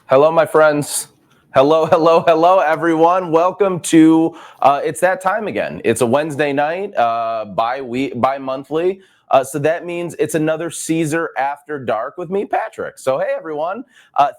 Hello, my friends. Hello, hello, hello, everyone. Welcome to, it's that time again. It's a Wednesday night, bi-monthly. So that means it's another Siser After Dark with me, Patrick. So, hey, everyone.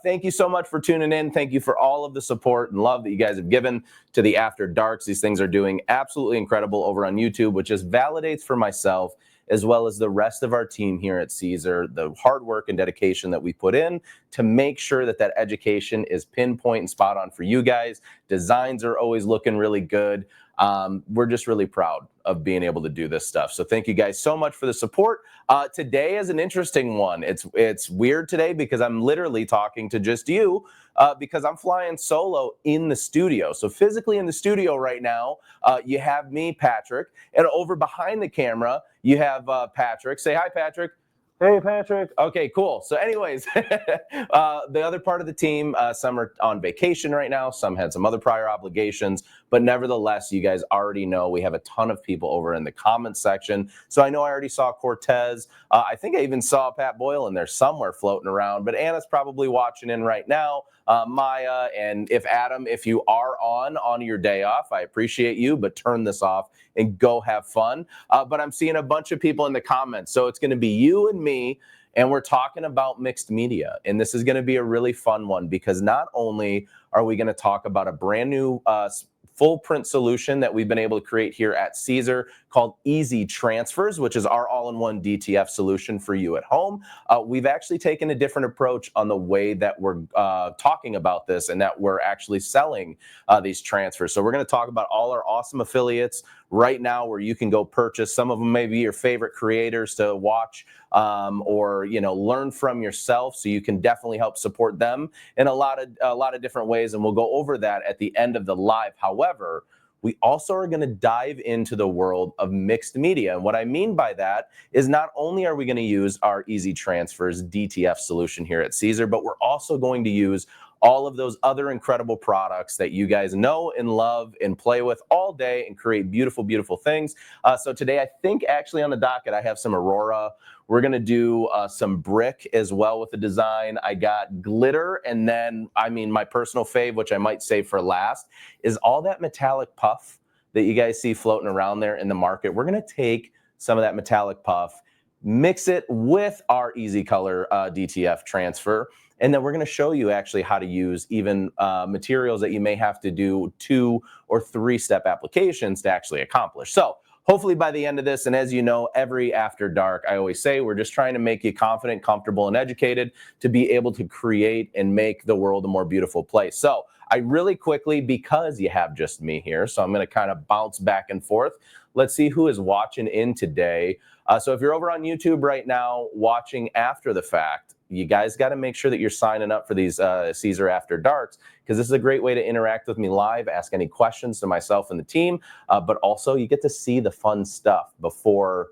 Thank you so much for tuning in. Thank you for all of the support and love that you guys have given to the After Darks. These things are doing absolutely incredible over on YouTube, which just validates for myself as well as the rest of our team here at Siser, the hard work and dedication that we put in to make sure that that education is pinpoint and spot on for you guys. Designs are always looking really good. We're just really proud of being able to do this stuff. So thank you guys so much for the support. Today is an interesting one. It's weird today because I'm literally talking to just you because I'm flying solo in the studio. So physically in the studio right now, you have me, Patrick, and over behind the camera, you have Patrick. Say hi, Patrick. Hey, Patrick. Okay, cool. So anyways, the other part of the team, some are on vacation right now. Some had some other prior obligations. But nevertheless, you guys already know we have a ton of people over in the comments section. So I know I already saw Cortez. I think I even saw Pat Boyle in there somewhere floating around. But Anna's probably watching in right now. Maya, and if Adam, if you are on your day off, I appreciate you, but turn this off and go have fun. But I'm seeing a bunch of people in the comments. So it's going to be you and me, and we're talking about mixed media. And this is going to be a really fun one because not only are we going to talk about a brand new full print solution that we've been able to create here at Siser called Easy Transfers, which is our all-in-one DTF solution for you at home. We've actually taken a different approach on the way that we're talking about this and that we're actually selling these transfers. So we're going to talk about all our awesome affiliates right now where you can go purchase. Some of them may be your favorite creators to watch or learn from yourself, so you can definitely help support them in a lot of different ways, and we'll go over that at the end of the live. However, we also are going to dive into the world of mixed media, and what I mean by that is not only are we going to use our Easy Transfers DTF solution here at Siser, but we're also going to use all of those other incredible products that you guys know and love and play with all day and create beautiful, beautiful things. So today, I think actually on the docket, I have some Aurora. We're going to do some brick as well with the design. I got glitter, and then, my personal fave, which I might save for last, is all that metallic puff that you guys see floating around there in the market. We're going to take some of that metallic puff, mix it with our Easy Color DTF transfer, and then we're going to show you actually how to use even materials that you may have to do 2 or 3 step applications to actually accomplish. So hopefully by the end of this, and as you know, every After Dark, I always say we're just trying to make you confident, comfortable, and educated to be able to create and make the world a more beautiful place. So I really quickly, because you have just me here, so I'm going to kind of bounce back and forth. Let's see who is watching in today. So if you're over on YouTube right now watching after the fact, you guys got to make sure that you're signing up for these Siser After Darks, because this is a great way to interact with me live, ask any questions to myself and the team, but also you get to see the fun stuff before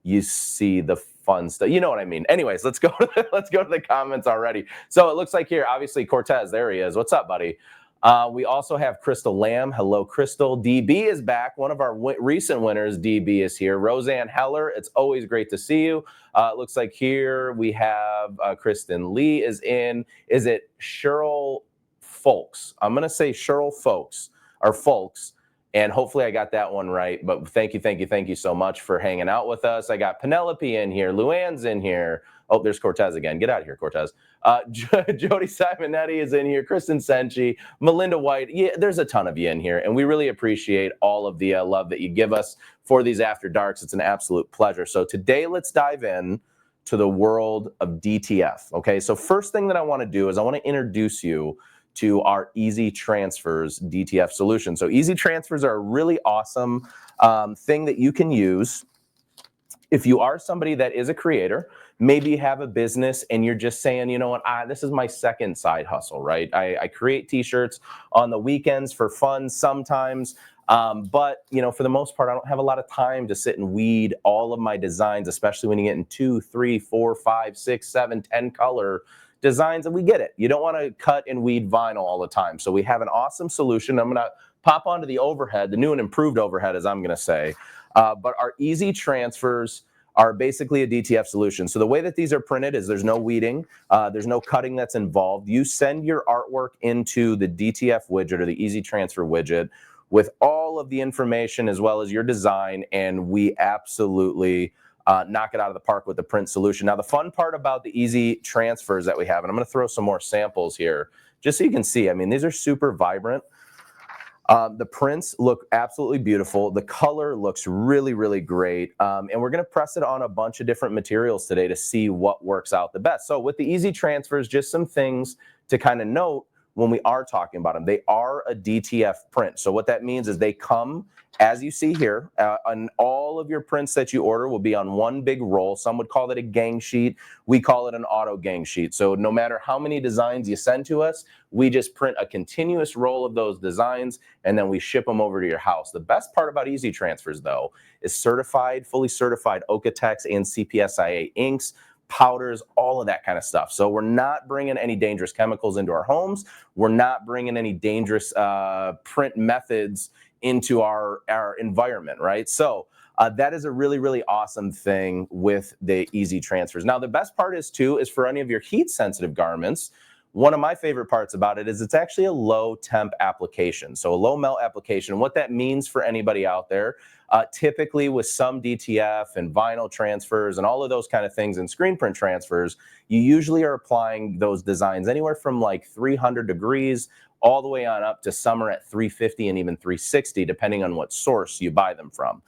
you see the fun stuff. You know what I mean? Anyways, let's go to the comments already. So it looks like here, obviously, Cortez, there he is. What's up, buddy? We also have Crystal Lamb. Hello, Crystal. DB is back. One of our recent winners, DB, is here. Roseanne Heller, it's always great to see you. It looks like here we have Kristen Lee is in. Is it Cheryl Folks? I'm going to say Cheryl Folks, or Folks. And hopefully I got that one right. But thank you so much for hanging out with us. I got Penelope in here. Luann's in here. Oh, there's Cortez again. Get out of here, Cortez. Jody Simonetti is in here. Kristen Senchi, Melinda White. Yeah, there's a ton of you in here. And we really appreciate all of the love that you give us for these After Darks. It's an absolute pleasure. So today, let's dive in to the world of DTF. Okay, so first thing that I want to do is I want to introduce you to our Easy Transfers DTF solution. So Easy Transfers are a really awesome thing that you can use if you are somebody that is a creator. Maybe you have a business and you're just saying, you know what, this is my second side hustle, right? I create t-shirts on the weekends for fun sometimes. But you know, for the most part, I don't have a lot of time to sit and weed all of my designs, especially when you get in 2, 3, 4, 5, 6, 7, 10 color designs, and we get it. You don't want to cut and weed vinyl all the time. So we have an awesome solution. I'm going to pop onto the overhead, the new and improved overhead, as I'm going to say. But our Easy Transfers are basically a DTF solution. So the way that these are printed is there's no weeding, there's no cutting that's involved. You send your artwork into the DTF widget or the Easy Transfer widget with all of the information as well as your design, and we absolutely knock it out of the park with the print solution. Now, the fun part about the Easy Transfers that we have, and I'm going to throw some more samples here just so you can see. I mean, these are super vibrant. The prints look absolutely beautiful. The color looks really, really great. And we're going to press it on a bunch of different materials today to see what works out the best. So with the Easy Transfers, just some things to kind of note when we are talking about them. They are a DTF print. So what that means is they come, as you see here, and all of your prints that you order will be on one big roll. Some would call it a gang sheet. We call it an auto gang sheet. So no matter how many designs you send to us, we just print a continuous roll of those designs, and then we ship them over to your house. The best part about Easy Transfers, though, is certified, fully certified OEKO-TEX and CPSIA inks, powders, all of that kind of stuff. So we're not bringing any dangerous chemicals into our homes. We're not bringing any dangerous print methods into our environment, right? So that is a really, really awesome thing with the Easy Transfers. Now, the best part is for any of your heat sensitive garments, one of my favorite parts about it is it's actually a low temp application. So a low melt application. What that means for anybody out there, typically with some DTF and vinyl transfers and all of those kind of things and screen print transfers, you usually are applying those designs anywhere from like 300 degrees all the way on up to some are at 350 and even 360, depending on what source you buy them from.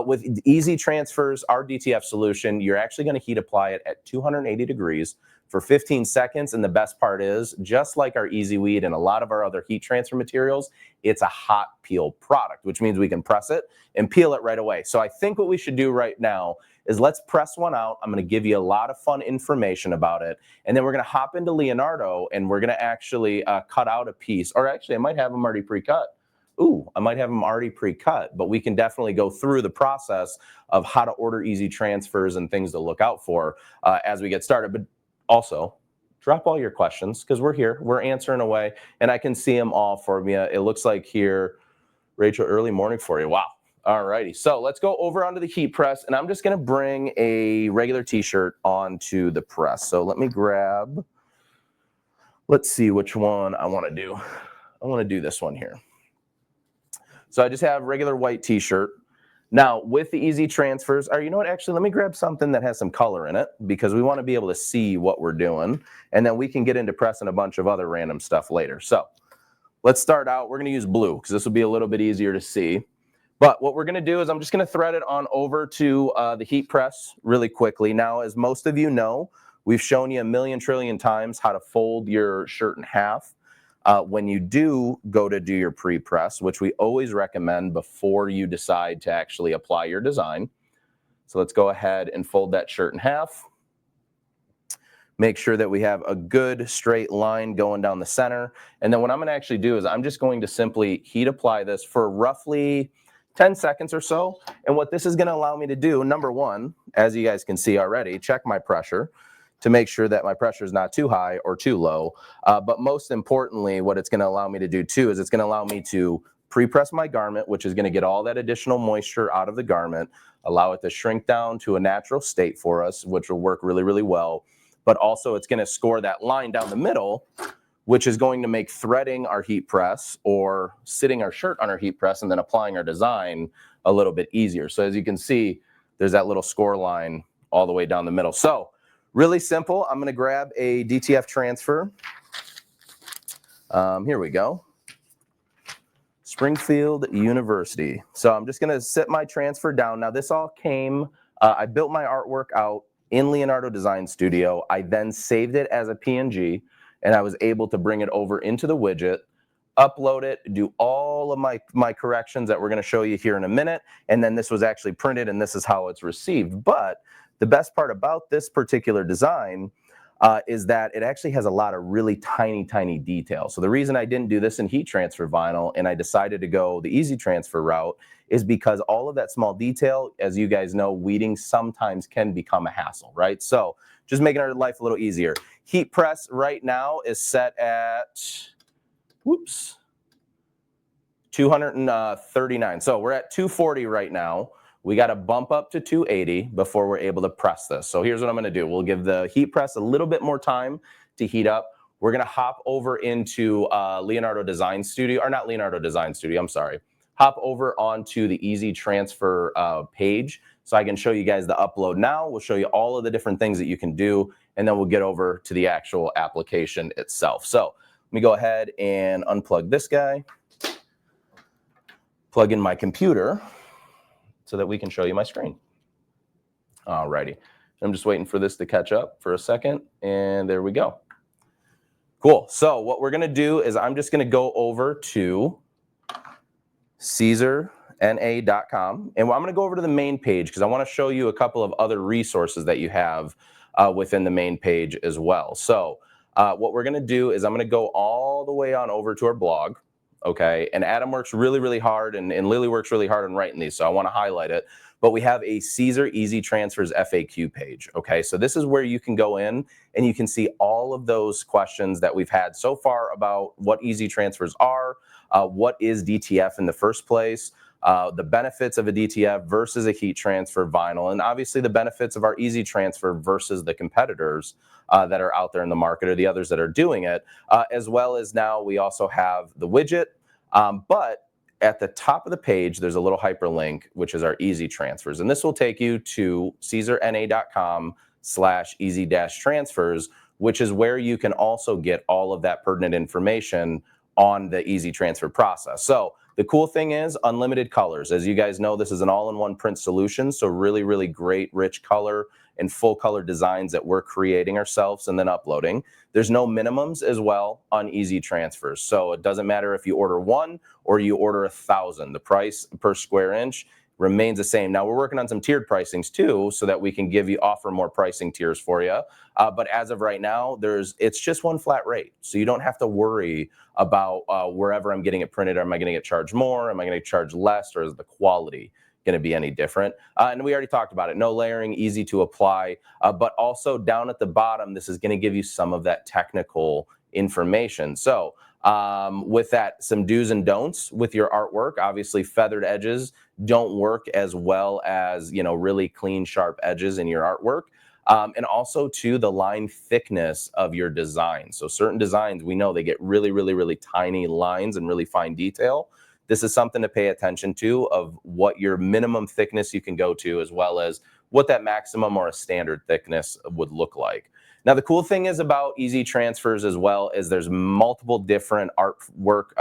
With Easy Transfers, our DTF solution, you're actually going to heat apply it at 280 degrees for 15 seconds. And the best part is, just like our Easy Weed and a lot of our other heat transfer materials, it's a hot peel product, which means we can press it and peel it right away. So I think what we should do right now is let's press one out. I'm going to give you a lot of fun information about it. And then we're going to hop into Leonardo and we're going to actually cut out a piece. Or actually, I might have them already pre-cut. Ooh, I might have them already pre-cut, but we can definitely go through the process of how to order Easy Transfers and things to look out for as we get started. But also, drop all your questions because we're here. We're answering away, and I can see them all for you. It looks like here, Rachel, early morning for you. Wow. All righty. So let's go over onto the heat press, and I'm just going to bring a regular T-shirt onto the press. So let me grab, let's see which one I want to do. I want to do this one here. So I just have regular white T-shirt. Now, with the Easy Transfers, or you know what, actually, let me grab something that has some color in it because we want to be able to see what we're doing, and then we can get into pressing a bunch of other random stuff later. So let's start out. We're going to use blue because this will be a little bit easier to see. But what we're going to do is I'm just going to thread it on over to the heat press really quickly. Now, as most of you know, we've shown you a million trillion times how to fold your shirt in half. When you do go to do your pre-press, which we always recommend before you decide to actually apply your design. So let's go ahead and fold that shirt in half. Make sure that we have a good straight line going down the center. And then what I'm going to actually do is I'm just going to simply heat apply this for roughly 10 seconds or so. And what this is going to allow me to do, number one, as you guys can see already, check my pressure to make sure that my pressure is not too high or too low. But most importantly, what it's going to allow me to do too is it's going to allow me to pre-press my garment, which is going to get all that additional moisture out of the garment, allow it to shrink down to a natural state for us, which will work really, really well. But also it's going to score that line down the middle, which is going to make threading our heat press or sitting our shirt on our heat press and then applying our design a little bit easier. So as you can see, there's that little score line all the way down the middle. So really simple. I'm going to grab a DTF transfer. Here we go. Springfield University. So I'm just going to sit my transfer down. Now this all came, I built my artwork out in Leonardo Design Studio. I then saved it as a PNG, and I was able to bring it over into the widget, upload it, do all of my corrections that we're going to show you here in a minute, and then this was actually printed, and this is how it's received. But the best part about this particular design is that it actually has a lot of really tiny details. So the reason I didn't do this in heat transfer vinyl and I decided to go the easy transfer route is because all of that small detail, as you guys know, weeding sometimes can become a hassle, right? So just making our life a little easier. Heat press right now is set at, whoops, 239. So we're at 240 right now. We got to bump up to 280 before we're able to press this. So here's what I'm going to do. We'll give the heat press a little bit more time to heat up. We're going to hop over into Leonardo Design Studio, or not Leonardo Design Studio, I'm sorry. Hop over onto the Easy Transfer page so I can show you guys the upload now. We'll show you all of the different things that you can do, and then we'll get over to the actual application itself. So let me go ahead and unplug this guy, plug in my computer, so that we can show you my screen. Alrighty, I'm just waiting for this to catch up for a second, and there we go. Cool, so what we're gonna do is I'm just gonna go over to SiserNA.com, and I'm gonna go over to the main page because I wanna show you a couple of other resources that you have within the main page as well. So what we're gonna do is I'm gonna go all the way on over to our blog. Okay, and Adam works really hard, and Lily works really hard on writing these, so I want to highlight it. But we have a Siser Easy Transfers FAQ page. Okay, so this is where you can go in and you can see all of those questions that we've had so far about what easy transfers are, what is DTF in the first place, the benefits of a DTF versus a heat transfer vinyl, and obviously the benefits of our easy transfer versus the competitors that are out there in the market or the others that are doing it, as well as now we also have the widget. But at the top of the page, there's a little hyperlink, which is our easy transfers. And this will take you to SiserNA.com/easy-transfers, which is where you can also get all of that pertinent information on the easy transfer process. So the cool thing is unlimited colors. As you guys know, this is an all-in-one print solution. So really great, rich color and full color designs that we're creating ourselves and then uploading. There's no minimums as well on easy transfers. So it doesn't matter if you order one or you order 1,000. The price per square inch remains the same. Now we're working on some tiered pricings too, so that we can offer more pricing tiers for you. But as of right now, it's just one flat rate. So you don't have to worry about wherever I'm getting it printed. Am I going to get charged more? Am I going to charge less? Or is the quality going to be any different? And we already talked about it. No layering, easy to apply. But also down at the bottom, this is going to give you some of that technical information. So with that, some do's and don'ts with your artwork. Obviously, feathered edges don't work as well as, really clean, sharp edges in your artwork. And also, too, the line thickness of your design. So certain designs, we know they get really tiny lines and really fine detail. This is something to pay attention to, of what your minimum thickness you can go to, as well as what that maximum or a standard thickness would look like. Now, the cool thing is about easy transfers as well is there's multiple different artwork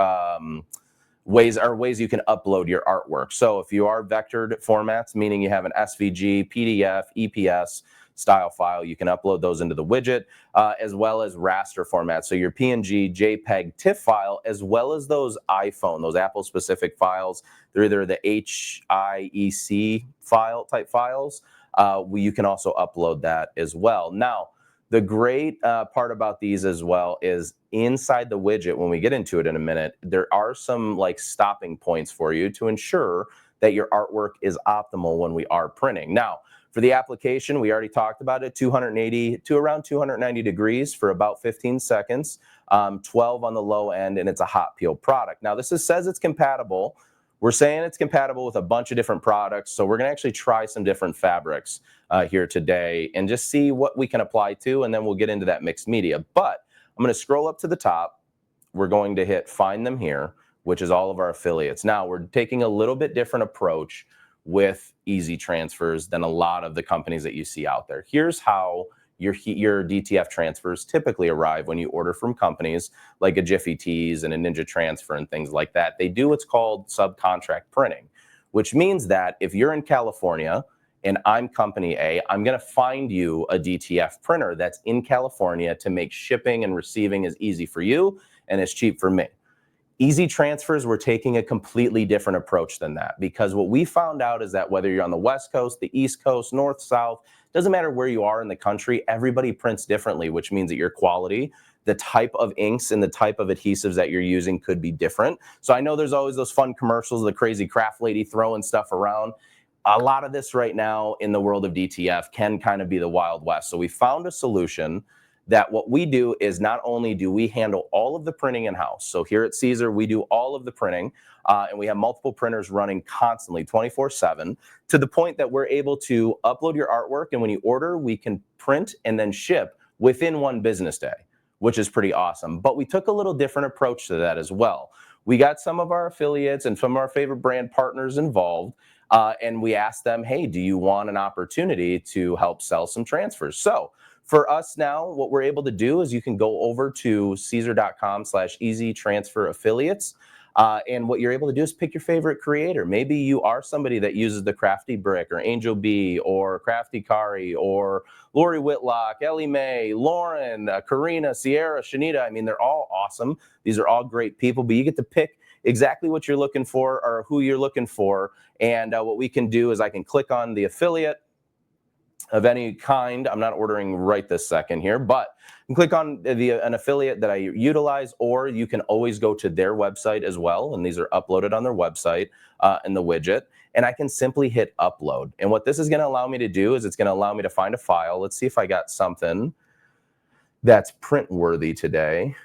ways you can upload your artwork. So if you are vectored formats, meaning you have an SVG, PDF, EPS style file, you can upload those into the widget, as well as raster formats. So your PNG, JPEG, TIFF file, as well as those Apple specific files. They're either the HIEC file type files. You can also upload that as well. Now, the great part about these as well is inside the widget, when we get into it in a minute, there are some stopping points for you to ensure that your artwork is optimal when we are printing. Now, for the application, we already talked about it, 280 to around 290 degrees for about 15 seconds, 12 on the low end, and it's a hot peel product. Now, this says it's compatible. We're saying it's compatible with a bunch of different products, so we're going to actually try some different fabrics here today and just see what we can apply to, and then we'll get into that mixed media. But I'm going to scroll up to the top, we're going to hit find them here, which is all of our affiliates. Now we're taking a little bit different approach with easy transfers than a lot of the companies that you see out there. Here's how your DTF transfers typically arrive when you order from companies like a Jiffy Tees and a Ninja Transfer and things like that. They do what's called subcontract printing, which means that if you're in California and I'm company A, I'm going to find you a DTF printer that's in California to make shipping and receiving as easy for you and as cheap for me. Easy transfers, we're taking a completely different approach than that, because what we found out is that whether you're on the West Coast, the East Coast, North, South, doesn't matter where you are in the country, everybody prints differently, which means that your quality, the type of inks and the type of adhesives that you're using could be different. So I know there's always those fun commercials, the crazy craft lady throwing stuff around. A lot of this right now in the world of DTF can kind of be the Wild West. So we found a solution that what we do is not only do we handle all of the printing in-house. So here at Siser, we do all of the printing, and we have multiple printers running constantly 24/7 to the point that we're able to upload your artwork, and when you order, we can print and then ship within 1 business day, which is pretty awesome. But we took a little different approach to that as well. We got some of our affiliates and some of our favorite brand partners involved, and we asked them, hey, do you want an opportunity to help sell some transfers? So for us now, what we're able to do is you can go over to Siser.com/easy transfer affiliates. And what you're able to do is pick your favorite creator. Maybe you are somebody that uses the Crafty Brick or Angel B or Crafty Kari or Lori Whitlock, Ellie Mae, Lauren, Karina, Sierra, Shanita. I mean, they're all awesome. These are all great people, but you get to pick exactly what you're looking for or who you're looking for. And what we can do is I can click on the affiliate of any kind. I'm not ordering right this second here, but you can click on an affiliate that I utilize, or you can always go to their website as well. And these are uploaded on their website in the widget. And I can simply hit upload. And what this is going to allow me to do is it's going to allow me to find a file. Let's see if I got something that's print worthy today.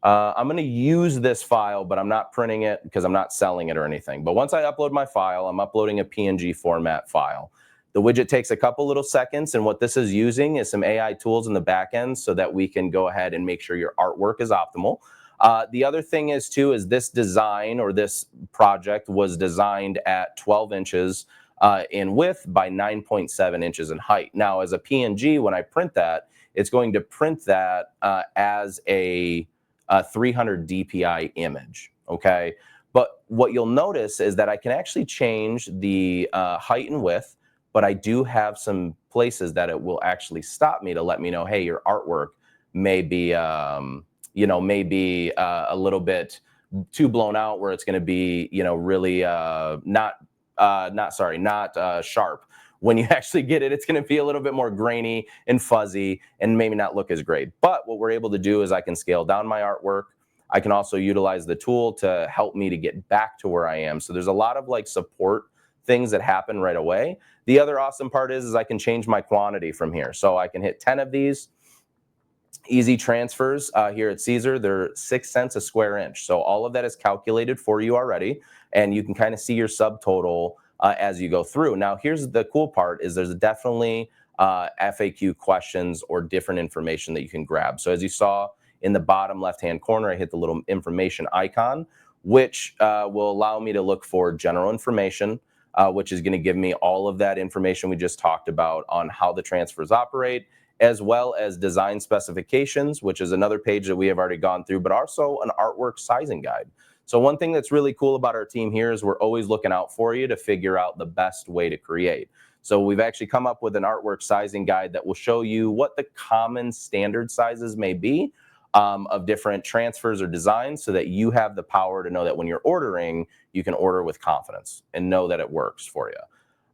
I'm going to use this file, but I'm not printing it because I'm not selling it or anything. But once I upload my file, I'm uploading a PNG format file. The widget takes a couple little seconds, and what this is using is some AI tools in the back end so that we can go ahead and make sure your artwork is optimal. The other thing is too, is this design or this project was designed at 12 inches in width by 9.7 inches in height. Now, as a PNG, when I print that, it's going to print that as a 300 DPI image, okay? But what you'll notice is that I can actually change the height and width, but I do have some places that it will actually stop me to let me know, hey, your artwork may be, a little bit too blown out, where it's going to be, really not sharp. When you actually get it, it's going to be a little bit more grainy and fuzzy and maybe not look as great. But what we're able to do is I can scale down my artwork. I can also utilize the tool to help me to get back to where I am. So there's a lot of like support things that happen right away. The other awesome part is I can change my quantity from here. So I can hit 10 of these easy transfers here at Siser. They're 6 cents a square inch. So all of that is calculated for you already, and you can kind of see your subtotal as you go through. Now, here's the cool part is there's definitely FAQ questions or different information that you can grab. So as you saw in the bottom left-hand corner, I hit the little information icon, which will allow me to look for general information, which is going to give me all of that information we just talked about on how the transfers operate, as well as design specifications, which is another page that we have already gone through, but also an artwork sizing guide. So one thing that's really cool about our team here is we're always looking out for you to figure out the best way to create. So we've actually come up with an artwork sizing guide that will show you what the common standard sizes may be of different transfers or designs, so that you have the power to know that when you're ordering, you can order with confidence and know that it works for you.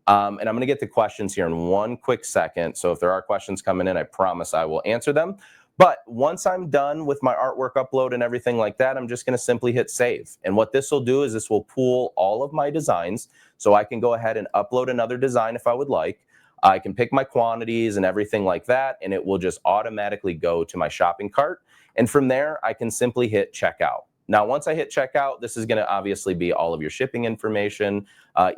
And I'm going to get to questions here in one quick second. So if there are questions coming in, I promise I will answer them. But once I'm done with my artwork upload and everything like that, I'm just going to simply hit save. And what this will do is this will pool all of my designs, so I can go ahead and upload another design if I would like. I can pick my quantities and everything like that, and it will just automatically go to my shopping cart. And from there, I can simply hit checkout. Now, once I hit checkout, this is going to obviously be all of your shipping information,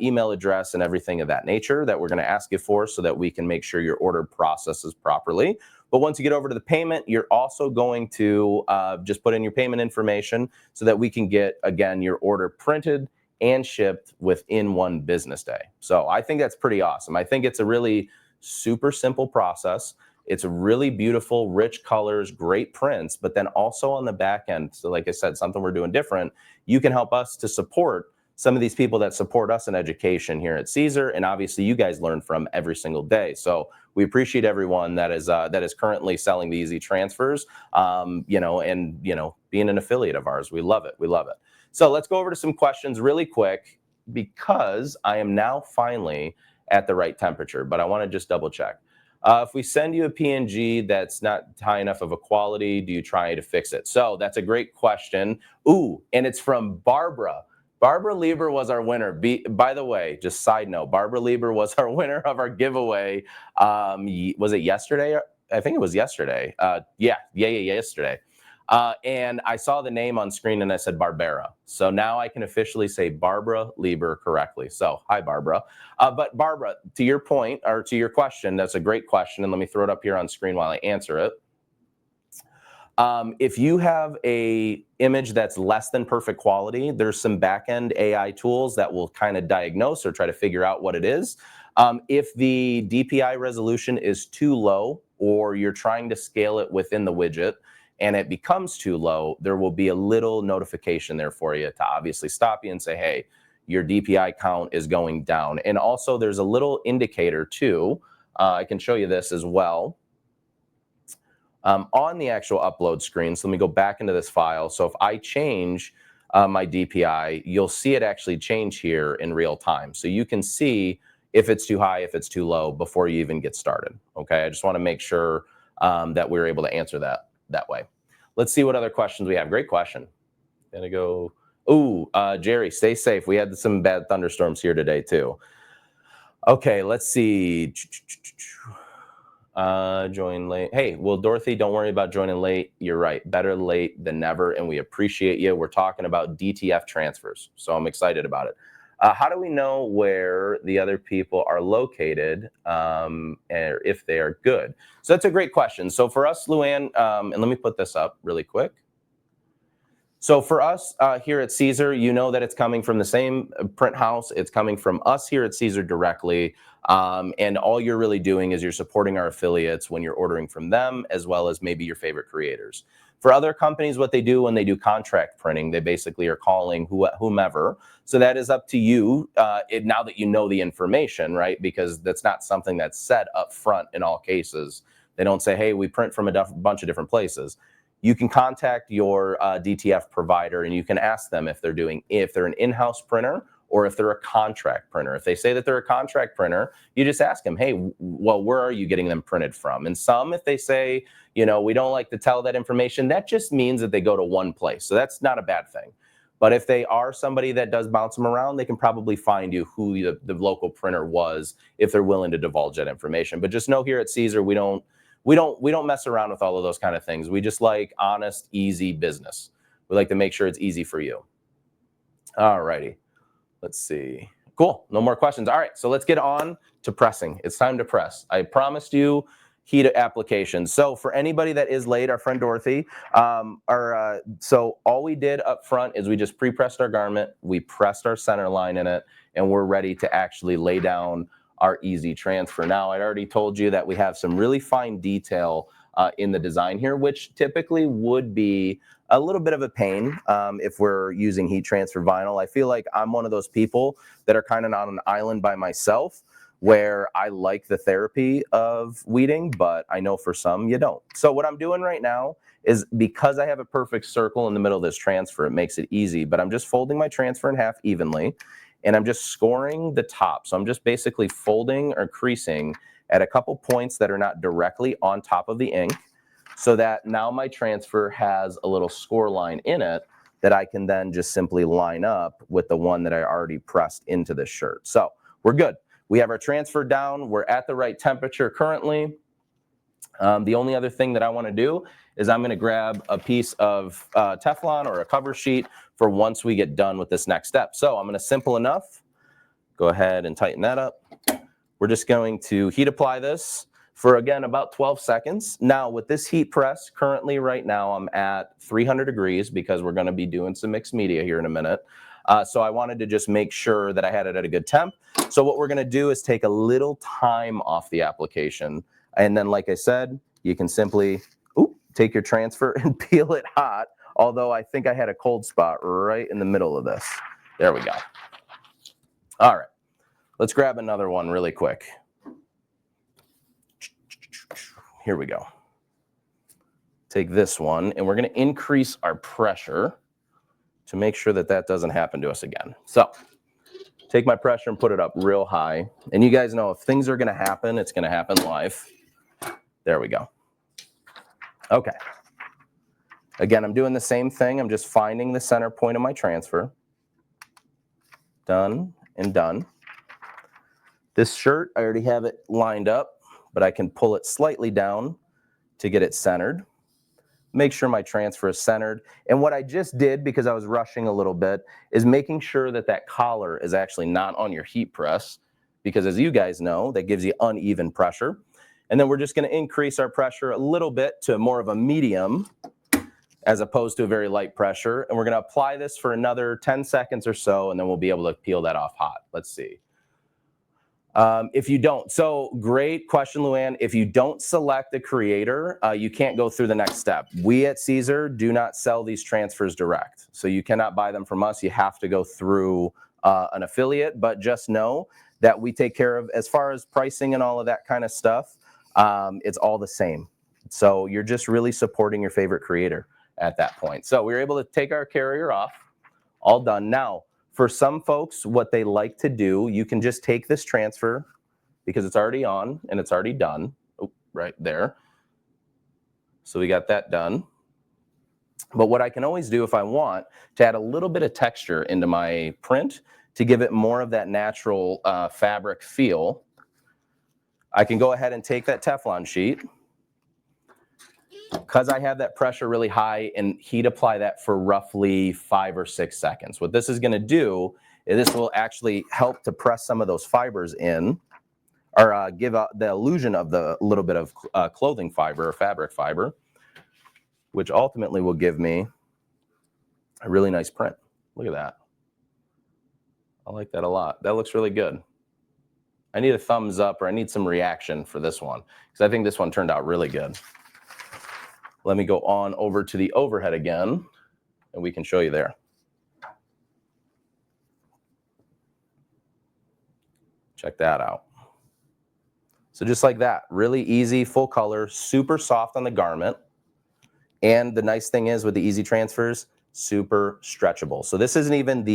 email address, and everything of that nature that we're going to ask you for, so that we can make sure your order processes properly. But once you get over to the payment, you're also going to just put in your payment information so that we can get, again, your order printed and shipped within 1 business day. So I think that's pretty awesome. I think it's a really super simple process. It's really beautiful, rich colors, great prints, but then also on the back end, so like I said, something we're doing different, you can help us to support some of these people that support us in education here at Siser, and obviously you guys learn from every single day. So we appreciate everyone that is currently selling the easy transfers, and being an affiliate of ours. We love it. We love it. So let's go over to some questions really quick because I am now finally at the right temperature, but I want to just double check. If we send you a PNG that's not high enough of a quality, do you try to fix it? So that's a great question. Ooh, and it's from Barbara. Barbara Lieber was our winner. By the way, just side note, Barbara Lieber was our winner of our giveaway. Was it yesterday? I think it was yesterday. Yesterday. And I saw the name on screen and I said Barbara. So now I can officially say Barbara Lieber correctly. So hi, Barbara. But Barbara, to your point, or to your question, that's a great question. And let me throw it up here on screen while I answer it. If you have a image that's less than perfect quality, there's some back-end AI tools that will kind of diagnose or try to figure out what it is. If the DPI resolution is too low, or you're trying to scale it within the widget, and it becomes too low, there will be a little notification there for you to obviously stop you and say, hey, your DPI count is going down. And also there's a little indicator too. I can show you this as well. On the actual upload screen. So let me go back into this file. So if I change my DPI, you'll see it actually change here in real time. So you can see if it's too high, if it's too low before you even get started. Okay, I just want to make sure that we're able to answer that way. Let's see what other questions we have. Great question. Gonna go. Ooh, Jerry, stay safe. We had some bad thunderstorms here today too. Okay, let's see. Join late. Hey, well, Dorothy, don't worry about joining late. You're right. Better late than never, and we appreciate you. We're talking about DTF transfers, so I'm excited about it. How do we know where the other people are located, and if they are good? So that's a great question. So for us, Luann, and let me put this up really quick. So for us here at Siser, you know that it's coming from the same print house. It's coming from us here at Siser directly. And all you're really doing is you're supporting our affiliates when you're ordering from them, as well as maybe your favorite creators. For other companies, what they do when they do contract printing, they basically are calling whomever. So that is up to you now that you know the information, right? Because that's not something that's said up front in all cases. They don't say, hey, we print from a bunch of different places. You can contact your DTF provider and you can ask them if they're an in-house printer or if they're a contract printer. If they say that they're a contract printer, you just ask them, hey, well, where are you getting them printed from? And some, if they say, we don't like to tell that information, that just means that they go to one place. So that's not a bad thing. But if they are somebody that does bounce them around, they can probably find you who the local printer was if they're willing to divulge that information. But just know here at Siser, we don't mess around with all of those kind of things. We just like honest, easy business. We like to make sure it's easy for you. All righty. Let's see. Cool. No more questions. All right. So let's get on to pressing. It's time to press. I promised you heat applications. So for anybody that is late, our friend Dorothy, so all we did up front is we just pre-pressed our garment. We pressed our center line in it, and we're ready to actually lay down our easy transfer. Now, I already told you that we have some really fine detail in the design here, which typically would be a little bit of a pain if we're using heat transfer vinyl. I feel like I'm one of those people that are kind of on an island by myself where I like the therapy of weeding, but I know for some you don't. So what I'm doing right now is, because I have a perfect circle in the middle of this transfer, it makes it easy, but I'm just folding my transfer in half evenly, and I'm just scoring the top. So I'm just basically folding or creasing at a couple points that are not directly on top of the ink, so that now my transfer has a little score line in it that I can then just simply line up with the one that I already pressed into this shirt. So we're good. We have our transfer down. We're at the right temperature currently. The only other thing that I want to do is I'm going to grab a piece of Teflon or a cover sheet for once we get done with this next step. So I'm going to, simple enough, go ahead and tighten that up. We're just going to heat apply this. for, again, about 12 seconds. Now, with this heat press, currently right now, I'm at 300 degrees because we're going to be doing some mixed media here in a minute. So I wanted to just make sure that I had it at a good temp. So what we're going to do is take a little time off the application. And then, like I said, you can simply take your transfer and peel it hot. Although I think I had a cold spot right in the middle of this. There we go. All right. Let's grab another one really quick. Here we go. Take this one, and we're going to increase our pressure to make sure that that doesn't happen to us again. So take my pressure and put it up real high. And you guys know if things are going to happen, it's going to happen live. There we go. Okay. Again, I'm doing the same thing. I'm just finding the center point of my transfer. Done and done. This shirt, I already have it lined up, but I can pull it slightly down to get it centered. Make sure my transfer is centered. And what I just did, because I was rushing a little bit, is making sure that that collar is actually not on your heat press, because as you guys know, that gives you uneven pressure. And then we're just going to increase our pressure a little bit to more of a medium as opposed to a very light pressure. And we're going to apply this for another 10 seconds or so, and then we'll be able to peel that off hot. Let's see. If you don't, so great question, Luann. If you don't select a creator, you can't go through the next step. We at Siser do not sell these transfers direct. So you cannot buy them from us. You have to go through an affiliate, but just know that we take care of, as far as pricing and all of that kind of stuff, it's all the same. So you're just really supporting your favorite creator at that point. So we were able to take our carrier off, all done. Now, for some folks, what they like to do, you can just take this transfer because it's already on and it's already done. Oh, right there. So we got that done. But what I can always do if I want to add a little bit of texture into my print to give it more of that natural fabric feel, I can go ahead and take that Teflon sheet, because I have that pressure really high, and heat apply that for roughly 5 or 6 seconds. What this is going to do is this will actually help to press some of those fibers in, or give the illusion of the little bit of clothing fiber or fabric fiber, which ultimately will give me a really nice print. Look at that. I like that a lot. That looks really good. I need a thumbs up, or I need some reaction for this one, because I think this one turned out really good. Let me go on over to the overhead again, and we can show you there. Check that out. So just like that, really easy, full color, super soft on the garment. And the nice thing is with the easy transfers, super stretchable. So this isn't even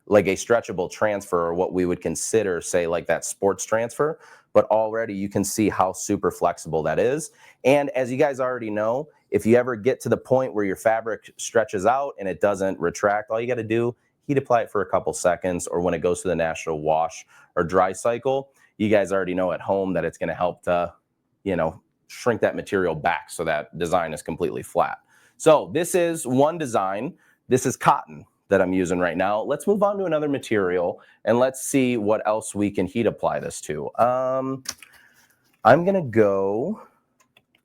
like a stretchable transfer, or what we would consider, say, like that sports transfer, but already you can see how super flexible that is. And as you guys already know, if you ever get to the point where your fabric stretches out and it doesn't retract, all you got to do, heat apply it for a couple seconds, or when it goes to the natural wash or dry cycle, you guys already know at home that it's going to help to, you know, shrink that material back so that design is completely flat. So this is one design. This is cotton that I'm using right now. Let's move on to another material and let's see what else we can heat apply this to. I'm gonna go,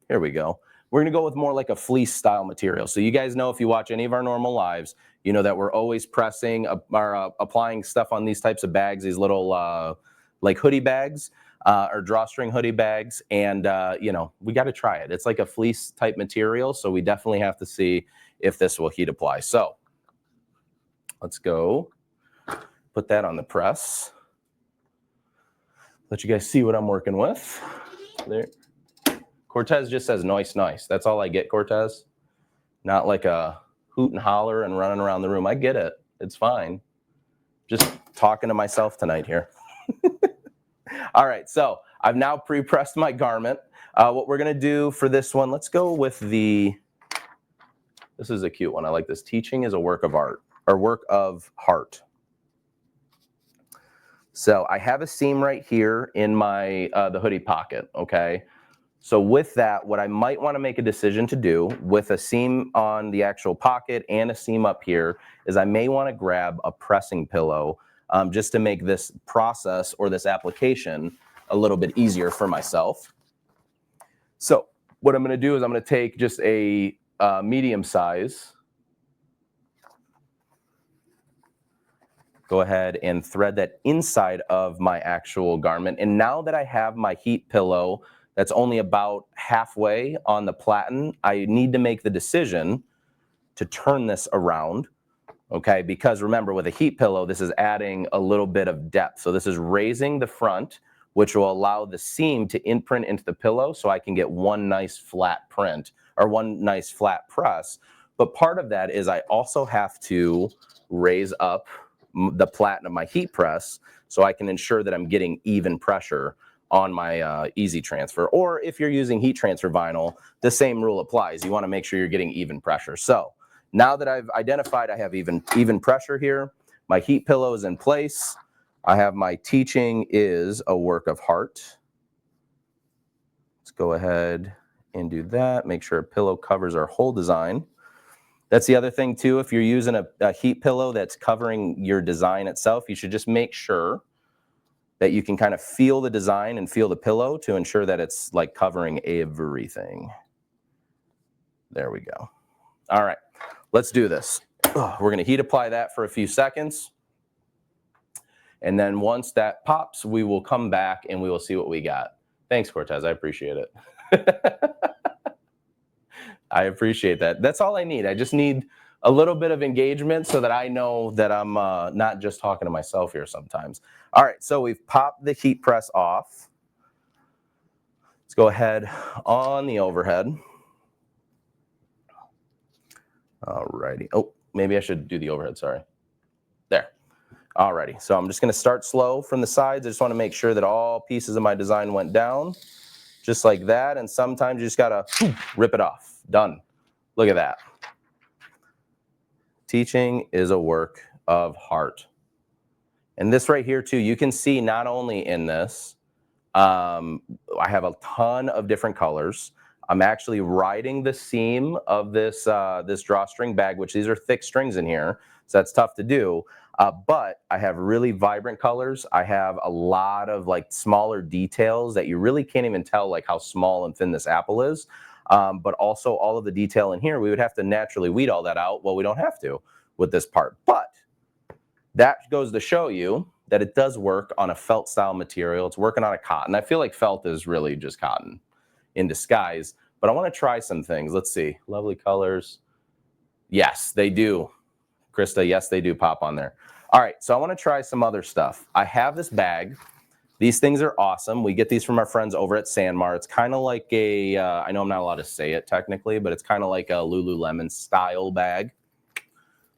here we go. We're gonna go with more like a fleece style material. So you guys know, if you watch any of our normal lives, you know that we're always pressing or applying stuff on these types of bags, these little like hoodie bags or drawstring hoodie bags. And you know, we gotta try it. It's like a fleece type material. So we definitely have to see if this will heat apply. So let's go put that on the press. Let you guys see what I'm working with. There. Cortez just says nice, nice. That's all I get, Cortez. Not like a hoot and holler and running around the room. I get it. It's fine. Just talking to myself tonight here. All right, so I've now pre-pressed my garment. What we're gonna do for this one, let's go with this is a cute one. I like this. Teaching is a work of art, or work of heart. So I have a seam right here in my the hoodie pocket, okay? So with that, what I might want to make a decision to do with a seam on the actual pocket and a seam up here is I may want to grab a pressing pillow just to make this process or this application a little bit easier for myself. So what I'm going to do is I'm going to take just a medium size. Go ahead and thread that inside of my actual garment. And now that I have my heat pillow that's only about halfway on the platen, I need to make the decision to turn this around, okay? Because remember, with a heat pillow, this is adding a little bit of depth. So this is raising the front, which will allow the seam to imprint into the pillow so I can get one nice flat print or one nice flat press. But part of that is I also have to raise up the platen of my heat press so I can ensure that I'm getting even pressure on my easy transfer. Or if you're using heat transfer vinyl, the same rule applies. You want to make sure you're getting even pressure. So now that I've identified I have even pressure here, my heat pillow is in place. I have my teaching is a work of heart. Let's go ahead and do that. Make sure a pillow covers our whole design. That's the other thing too. If you're using a heat pillow that's covering your design itself, you should just make sure that you can kind of feel the design and feel the pillow to ensure that it's like covering everything. There we go. All right, let's do this. We're going to heat apply that for a few seconds. And then once that pops, we will come back and we will see what we got. Thanks, Cortez. I appreciate it. I appreciate that. That's all I need. I just need a little bit of engagement so that I know that I'm not just talking to myself here sometimes. All right, so we've popped the heat press off. Let's go ahead on the overhead. All righty. Oh, maybe I should do the overhead, sorry. There. All righty, so I'm just gonna start slow from the sides. I just wanna make sure that all pieces of my design went down, just like that, and sometimes you just gotta rip it off. Done. Look at that. Teaching is a work of heart. And this right here too, you can see not only in this, I have a ton of different colors. I'm actually riding the seam of this this drawstring bag, which these are thick strings in here, so that's tough to do. But I have really vibrant colors. I have a lot of like smaller details that you really can't even tell like how small and thin this apple is. But also all of the detail in here, we would have to naturally weed all that out. Well, we don't have to with this part. But that goes to show you that it does work on a felt style material. It's working on a cotton. I feel like felt is really just cotton in disguise. But I want to try some things. Let's see. Lovely colors. Yes, they do. Krista, yes, they do pop on there. All right, so I want to try some other stuff. I have this bag. These things are awesome. We get these from our friends over at Sanmar. It's kind of like a, I know I'm not allowed to say it technically, but it's kind of like a Lululemon style bag.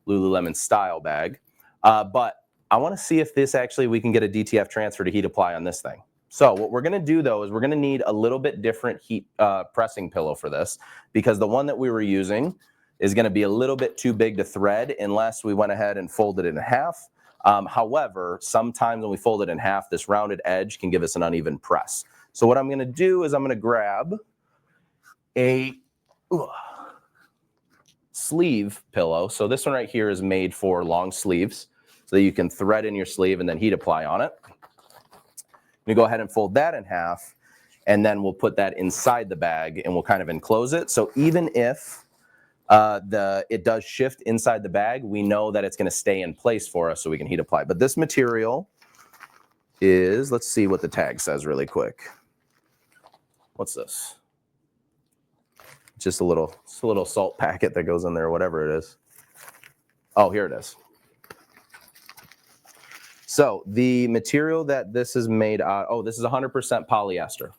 Lululemon style bag. But I want to see if this actually, we can get a DTF transfer to heat apply on this thing. So what we're going to do though is we're going to need a little bit different heat pressing pillow for this, because the one that we were using is going to be a little bit too big to thread unless we went ahead and folded it in half. However, sometimes when we fold it in half, this rounded edge can give us an uneven press. So what I'm going to do is I'm going to grab a sleeve pillow. So this one right here is made for long sleeves so that you can thread in your sleeve and then heat apply on it. We go ahead and fold that in half, and then we'll put that inside the bag and we'll kind of enclose it. So even if it does shift inside the bag, we know that it's going to stay in place for us so we can heat apply. But this material is, let's see what the tag says really quick. What's this? Just a little salt packet that goes in there, whatever it is. Oh, here it is. So the material that this is made out, oh, this is 100% polyester.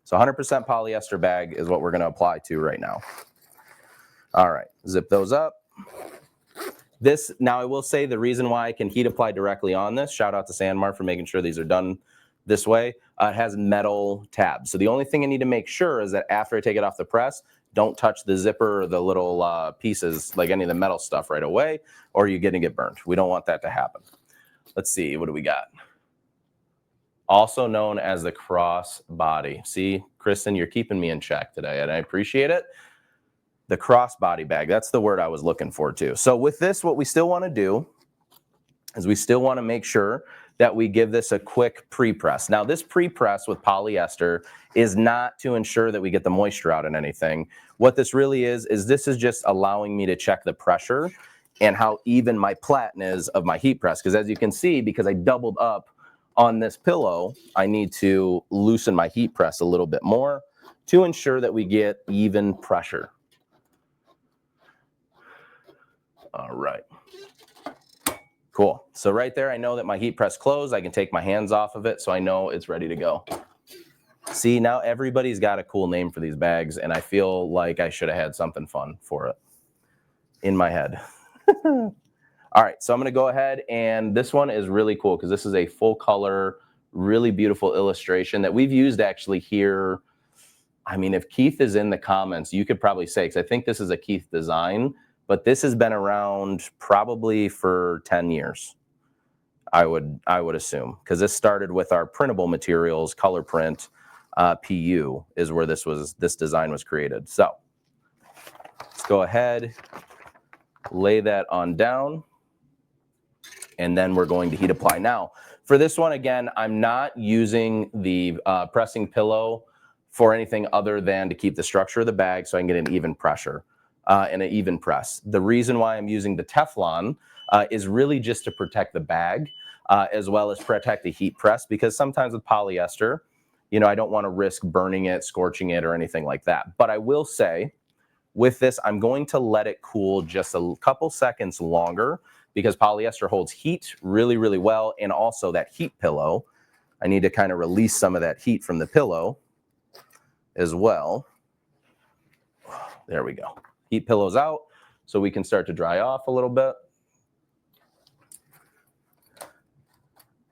So 100% polyester bag is what we're going to apply to right now. All right, zip those up. This, now I will say the reason why I can heat apply directly on this, shout out to Sanmar for making sure these are done this way, it has metal tabs. So the only thing I need to make sure is that after I take it off the press, don't touch the zipper or the little pieces, like any of the metal stuff right away, or you're going to get burned. We don't want that to happen. Let's see, what do we got? Also known as the cross body. See, Kristen, you're keeping me in check today, and I appreciate it. The crossbody bag, that's the word I was looking for too. So with this, what we still want to do is we still want to make sure that we give this a quick pre-press. Now, this pre-press with polyester is not to ensure that we get the moisture out in anything. What this really is this is just allowing me to check the pressure and how even my platen is of my heat press. Because as you can see, because I doubled up on this pillow, I need to loosen my heat press a little bit more to ensure that we get even pressure. All right. Cool. So right there, I know that my heat press closed. I can take my hands off of it, so I know it's ready to go. See, now everybody's got a cool name for these bags, and I feel like I should have had something fun for it in my head. All right, so I'm going to go ahead, and this one is really cool because this is a full color, really beautiful illustration that we've used actually here. I mean, if Keith is in the comments, you could probably say, because I think this is a Keith design, but this has been around probably for 10 years, I would assume, because this started with our printable materials, color print, PU is where this design was created. So let's go ahead, lay that on down, and then we're going to heat apply. Now, for this one, again, I'm not using the pressing pillow for anything other than to keep the structure of the bag so I can get an even pressure. And an even press. The reason why I'm using the Teflon is really just to protect the bag as well as protect the heat press, because sometimes with polyester, you know, I don't want to risk burning it, scorching it, or anything like that. But I will say with this, I'm going to let it cool just a couple seconds longer because polyester holds heat really, really well. And also that heat pillow, I need to kind of release some of that heat from the pillow as well. There we go. Heat pillows out so we can start to dry off a little bit.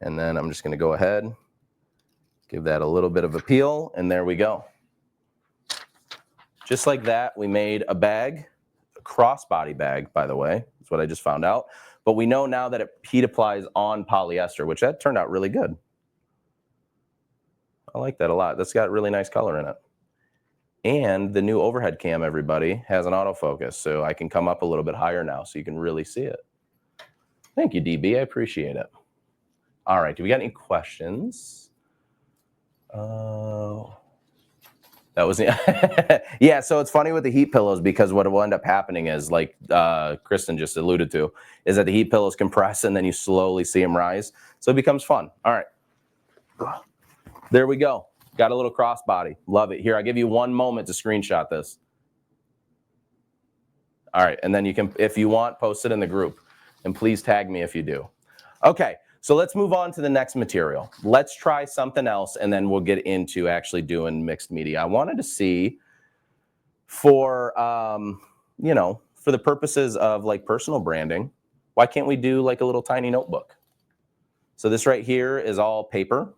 And then I'm just going to go ahead, give that a little bit of a peel, and there we go. Just like that, we made a bag, a crossbody bag, by the way. That's what I just found out. But we know now that it heat applies on polyester, which that turned out really good. I like that a lot. That's got really nice color in it. And the new overhead cam, everybody, has an autofocus, so I can come up a little bit higher now so you can really see it. Thank you, DB. I appreciate it. All right, do we got any questions? That was yeah, so it's funny with the heat pillows because what will end up happening is, like Kristen just alluded to, is that the heat pillows compress and then you slowly see them rise. So it becomes fun. All right. There we go. Got a little crossbody. Love it. Here, I'll give you one moment to screenshot this. All right, and then you can, if you want, post it in the group. And please tag me if you do. Okay, so let's move on to the next material. Let's try something else, and then we'll get into actually doing mixed media. I wanted to see for, you know, for the purposes of like personal branding, why can't we do like a little tiny notebook? So this right here is all paper.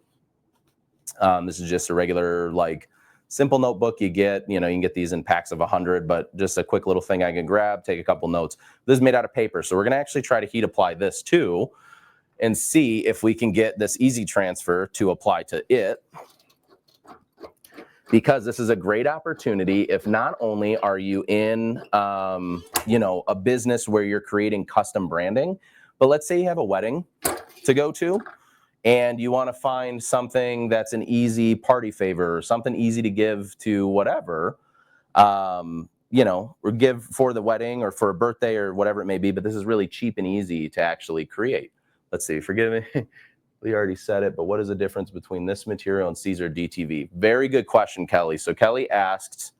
This is just a regular, like, simple notebook you get. You know, you can get these in packs of 100, but just a quick little thing I can grab, take a couple notes. This is made out of paper, so we're going to actually try to heat apply this too and see if we can get this easy transfer to apply to it, because this is a great opportunity if not only are you in, you know, a business where you're creating custom branding, but let's say you have a wedding to go to, and you want to find something that's an easy party favor, or something easy to give to whatever, you know, or give for the wedding or for a birthday or whatever it may be. But this is really cheap and easy to actually create. Let's see, forgive me. We already said it, but what is the difference between this material and Siser DTV? Very good question, Kelly. So Kelly asked,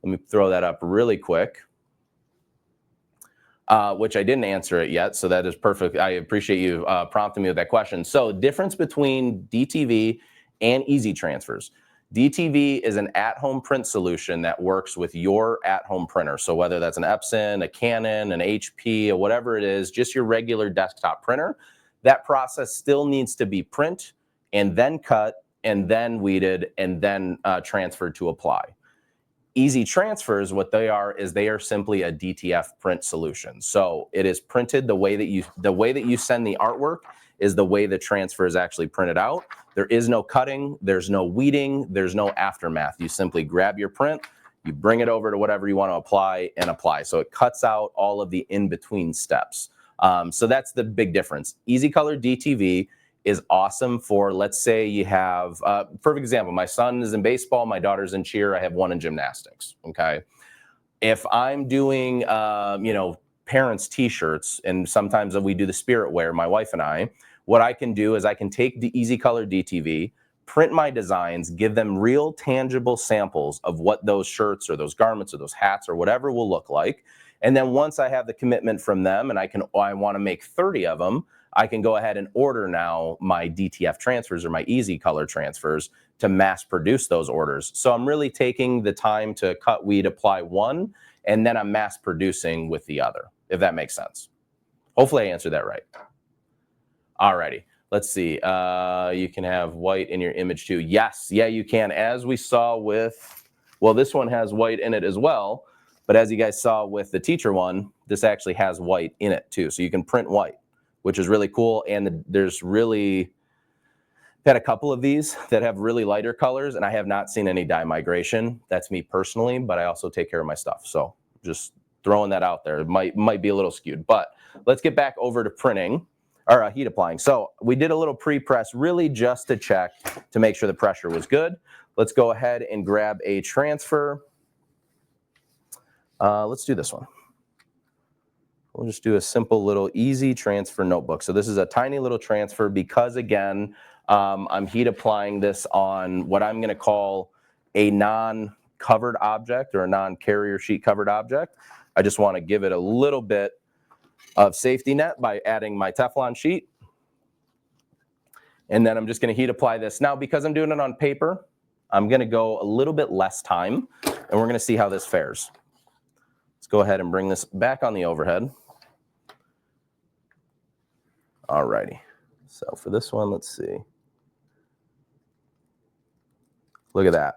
let me throw that up really quick. Which I didn't answer it yet, so that is perfect. I appreciate you prompting me with that question. So difference between DTV and easy transfers. DTV is an at-home print solution that works with your at-home printer. So whether that's an Epson, a Canon, an HP, or whatever it is, just your regular desktop printer, that process still needs to be print and then cut and then weeded and then transferred to apply. Easy transfers, what they are is they are simply a DTF print solution. So it is printed the way that you send the artwork is the way the transfer is actually printed out. There is no cutting, there's no weeding, there's no aftermath. You simply grab your print, you bring it over to whatever you want to apply and apply. So it cuts out all of the in-between steps. So that's the big difference. Easy Color DTV is awesome for, let's say you have, perfect example, my son is in baseball, my daughter's in cheer, I have one in gymnastics, okay? If I'm doing, parents' t-shirts, and sometimes we do the spirit wear, my wife and I, what I can do is I can take the Easy Color DTV, print my designs, give them real tangible samples of what those shirts or those garments or those hats or whatever will look like. And then once I have the commitment from them and I want to make 30 of them, I can go ahead and order now my DTF transfers or my Easy Color transfers to mass produce those orders. So I'm really taking the time to cut, weed, apply one, and then I'm mass producing with the other, if that makes sense. Hopefully I answered that right. Alrighty, let's see. You can have white in your image too. Yes, yeah, you can. As we saw with, well, this one has white in it as well, but as you guys saw with the teacher one, this actually has white in it too. So you can print white, which is really cool. And there's really, had a couple of these that have really lighter colors, and I have not seen any dye migration. That's me personally, but I also take care of my stuff. So just throwing that out there. It might be a little skewed, but let's get back over to printing or heat applying. So we did a little pre-press really just to check to make sure the pressure was good. Let's go ahead and grab a transfer. Let's do this one. We'll just do a simple little easy transfer notebook. So this is a tiny little transfer because, again, I'm heat applying this on what I'm going to call a non-covered object or a non-carrier sheet covered object. I just want to give it a little bit of safety net by adding my Teflon sheet. And then I'm just going to heat apply this. Now, because I'm doing it on paper, I'm going to go a little bit less time, and we're going to see how this fares. Let's go ahead and bring this back on the overhead. All righty. So for this one, let's see. Look at that.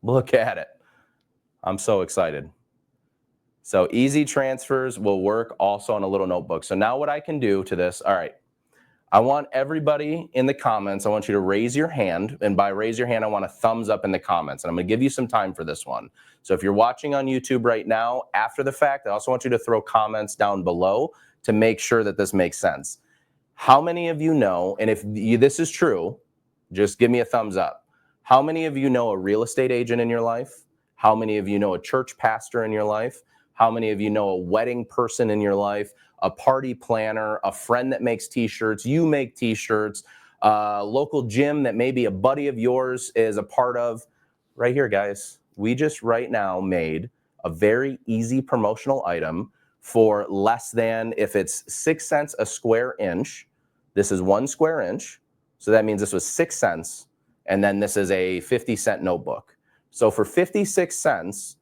Look at it. I'm so excited. So easy transfers will work also on a little notebook. So now what I can do to this, all right, I want everybody in the comments, I want you to raise your hand. And by raise your hand, I want a thumbs up in the comments. And I'm going to give you some time for this one. So if you're watching on YouTube right now, after the fact, I also want you to throw comments down below to make sure that this makes sense. How many of you know, and if this is true, just give me a thumbs up. How many of you know a real estate agent in your life? How many of you know a church pastor in your life? How many of you know a wedding person in your life, a party planner, a friend that makes t-shirts, you make t-shirts, a local gym that maybe a buddy of yours is a part of? Right here, guys, we just right now made a very easy promotional item for less than, if it's 6 cents a square inch, this is 1 square inch. So that means this was 6 cents. And then this is a 50-cent notebook. So for 56 cents,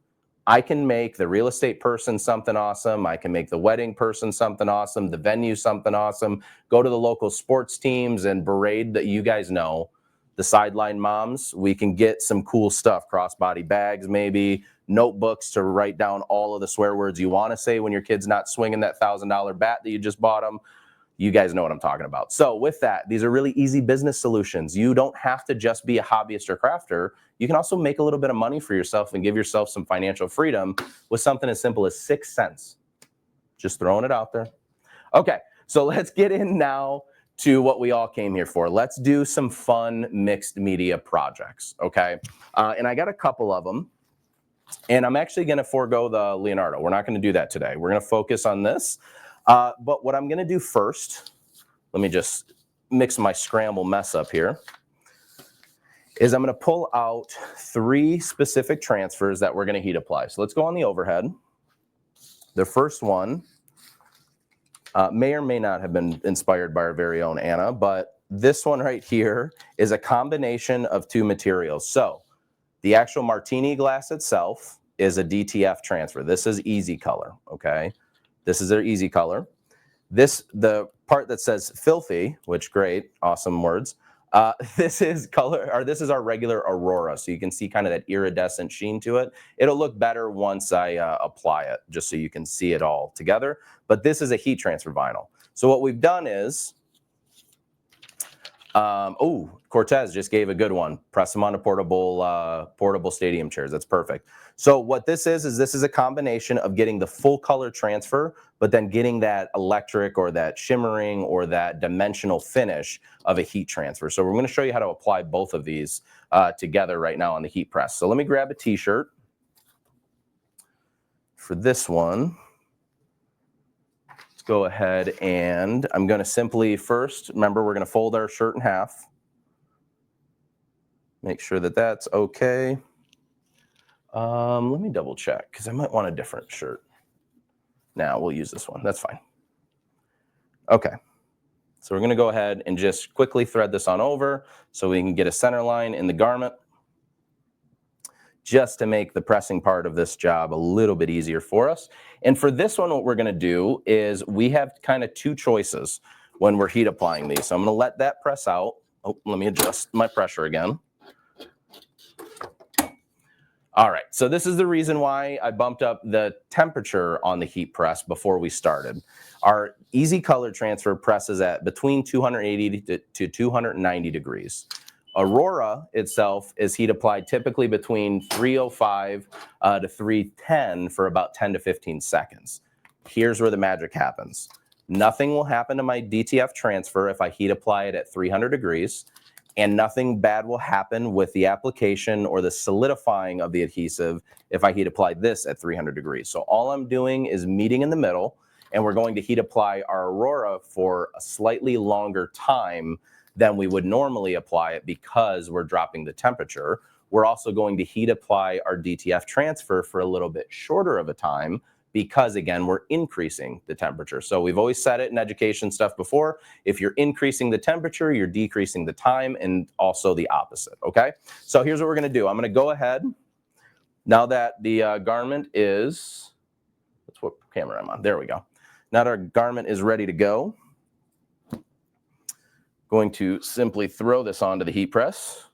I can make the real estate person something awesome. I can make the wedding person something awesome, the venue something awesome. Go to the local sports teams and berate that you guys know, the sideline moms. We can get some cool stuff, crossbody bags maybe, notebooks to write down all of the swear words you want to say when your kid's not swinging that $1,000 bat that you just bought them. You guys know what I'm talking about. So with that, these are really easy business solutions. You don't have to just be a hobbyist or crafter. You can also make a little bit of money for yourself and give yourself some financial freedom with something as simple as 6 cents. Just throwing it out there. Okay, so let's get in now to what we all came here for. Let's do some fun mixed media projects, okay? And I got a couple of them. And I'm actually going to forego the Leonardo. We're not going to do that today. We're going to focus on this. But what I'm going to do first, let me just mix my scramble mess up here, is I'm going to pull out 3 specific transfers that we're going to heat apply. So let's go on the overhead. The first one may or may not have been inspired by our very own Anna, but this one right here is a combination of 2 materials. So the actual martini glass itself is a DTF transfer. This is Easy Color, okay? This is their Easy Color. The part that says filthy, which great, awesome words. This is color, or this is our regular Aurora. So you can see kind of that iridescent sheen to it. It'll look better once I apply it, just so you can see it all together. But this is a heat transfer vinyl. So what we've done is, Cortez just gave a good one. Press them onto portable stadium chairs. That's perfect. So what this is this is a combination of getting the full color transfer, but then getting that electric or that shimmering or that dimensional finish of a heat transfer. So we're going to show you how to apply both of these together right now on the heat press. So let me grab a t-shirt. For this one, let's go ahead and I'm going to simply first, remember we're going to fold our shirt in half. Make sure that that's okay. Let me double check because I might want a different shirt. Now we'll use this one. That's fine. Okay. So we're going to go ahead and just quickly thread this on over so we can get a center line in the garment, just to make the pressing part of this job a little bit easier for us. And for this one, what we're going to do is we have kind of two choices when we're heat applying these. So I'm going to let that press out. Oh, let me adjust my pressure again. All right, so this is the reason why I bumped up the temperature on the heat press before we started. Our easy color transfer presses at between 280 to 290 degrees. Aurora itself is heat applied typically between 305 to 310 for about 10 to 15 seconds. Here's where the magic happens. Nothing will happen to my DTF transfer if I heat apply it at 300 degrees, and nothing bad will happen with the application or the solidifying of the adhesive if I heat apply this at 300 degrees. So all I'm doing is meeting in the middle, and we're going to heat apply our Aurora for a slightly longer time than we would normally apply it because we're dropping the temperature. We're also going to heat apply our DTF transfer for a little bit shorter of a time because, again, we're increasing the temperature. So we've always said it in education stuff before, if you're increasing the temperature, you're decreasing the time, and also the opposite, okay? So here's what we're gonna do. I'm gonna go ahead, now that the garment is, that's what camera I'm on, there we go. Now that our garment is ready to go, going to simply throw this onto the heat press.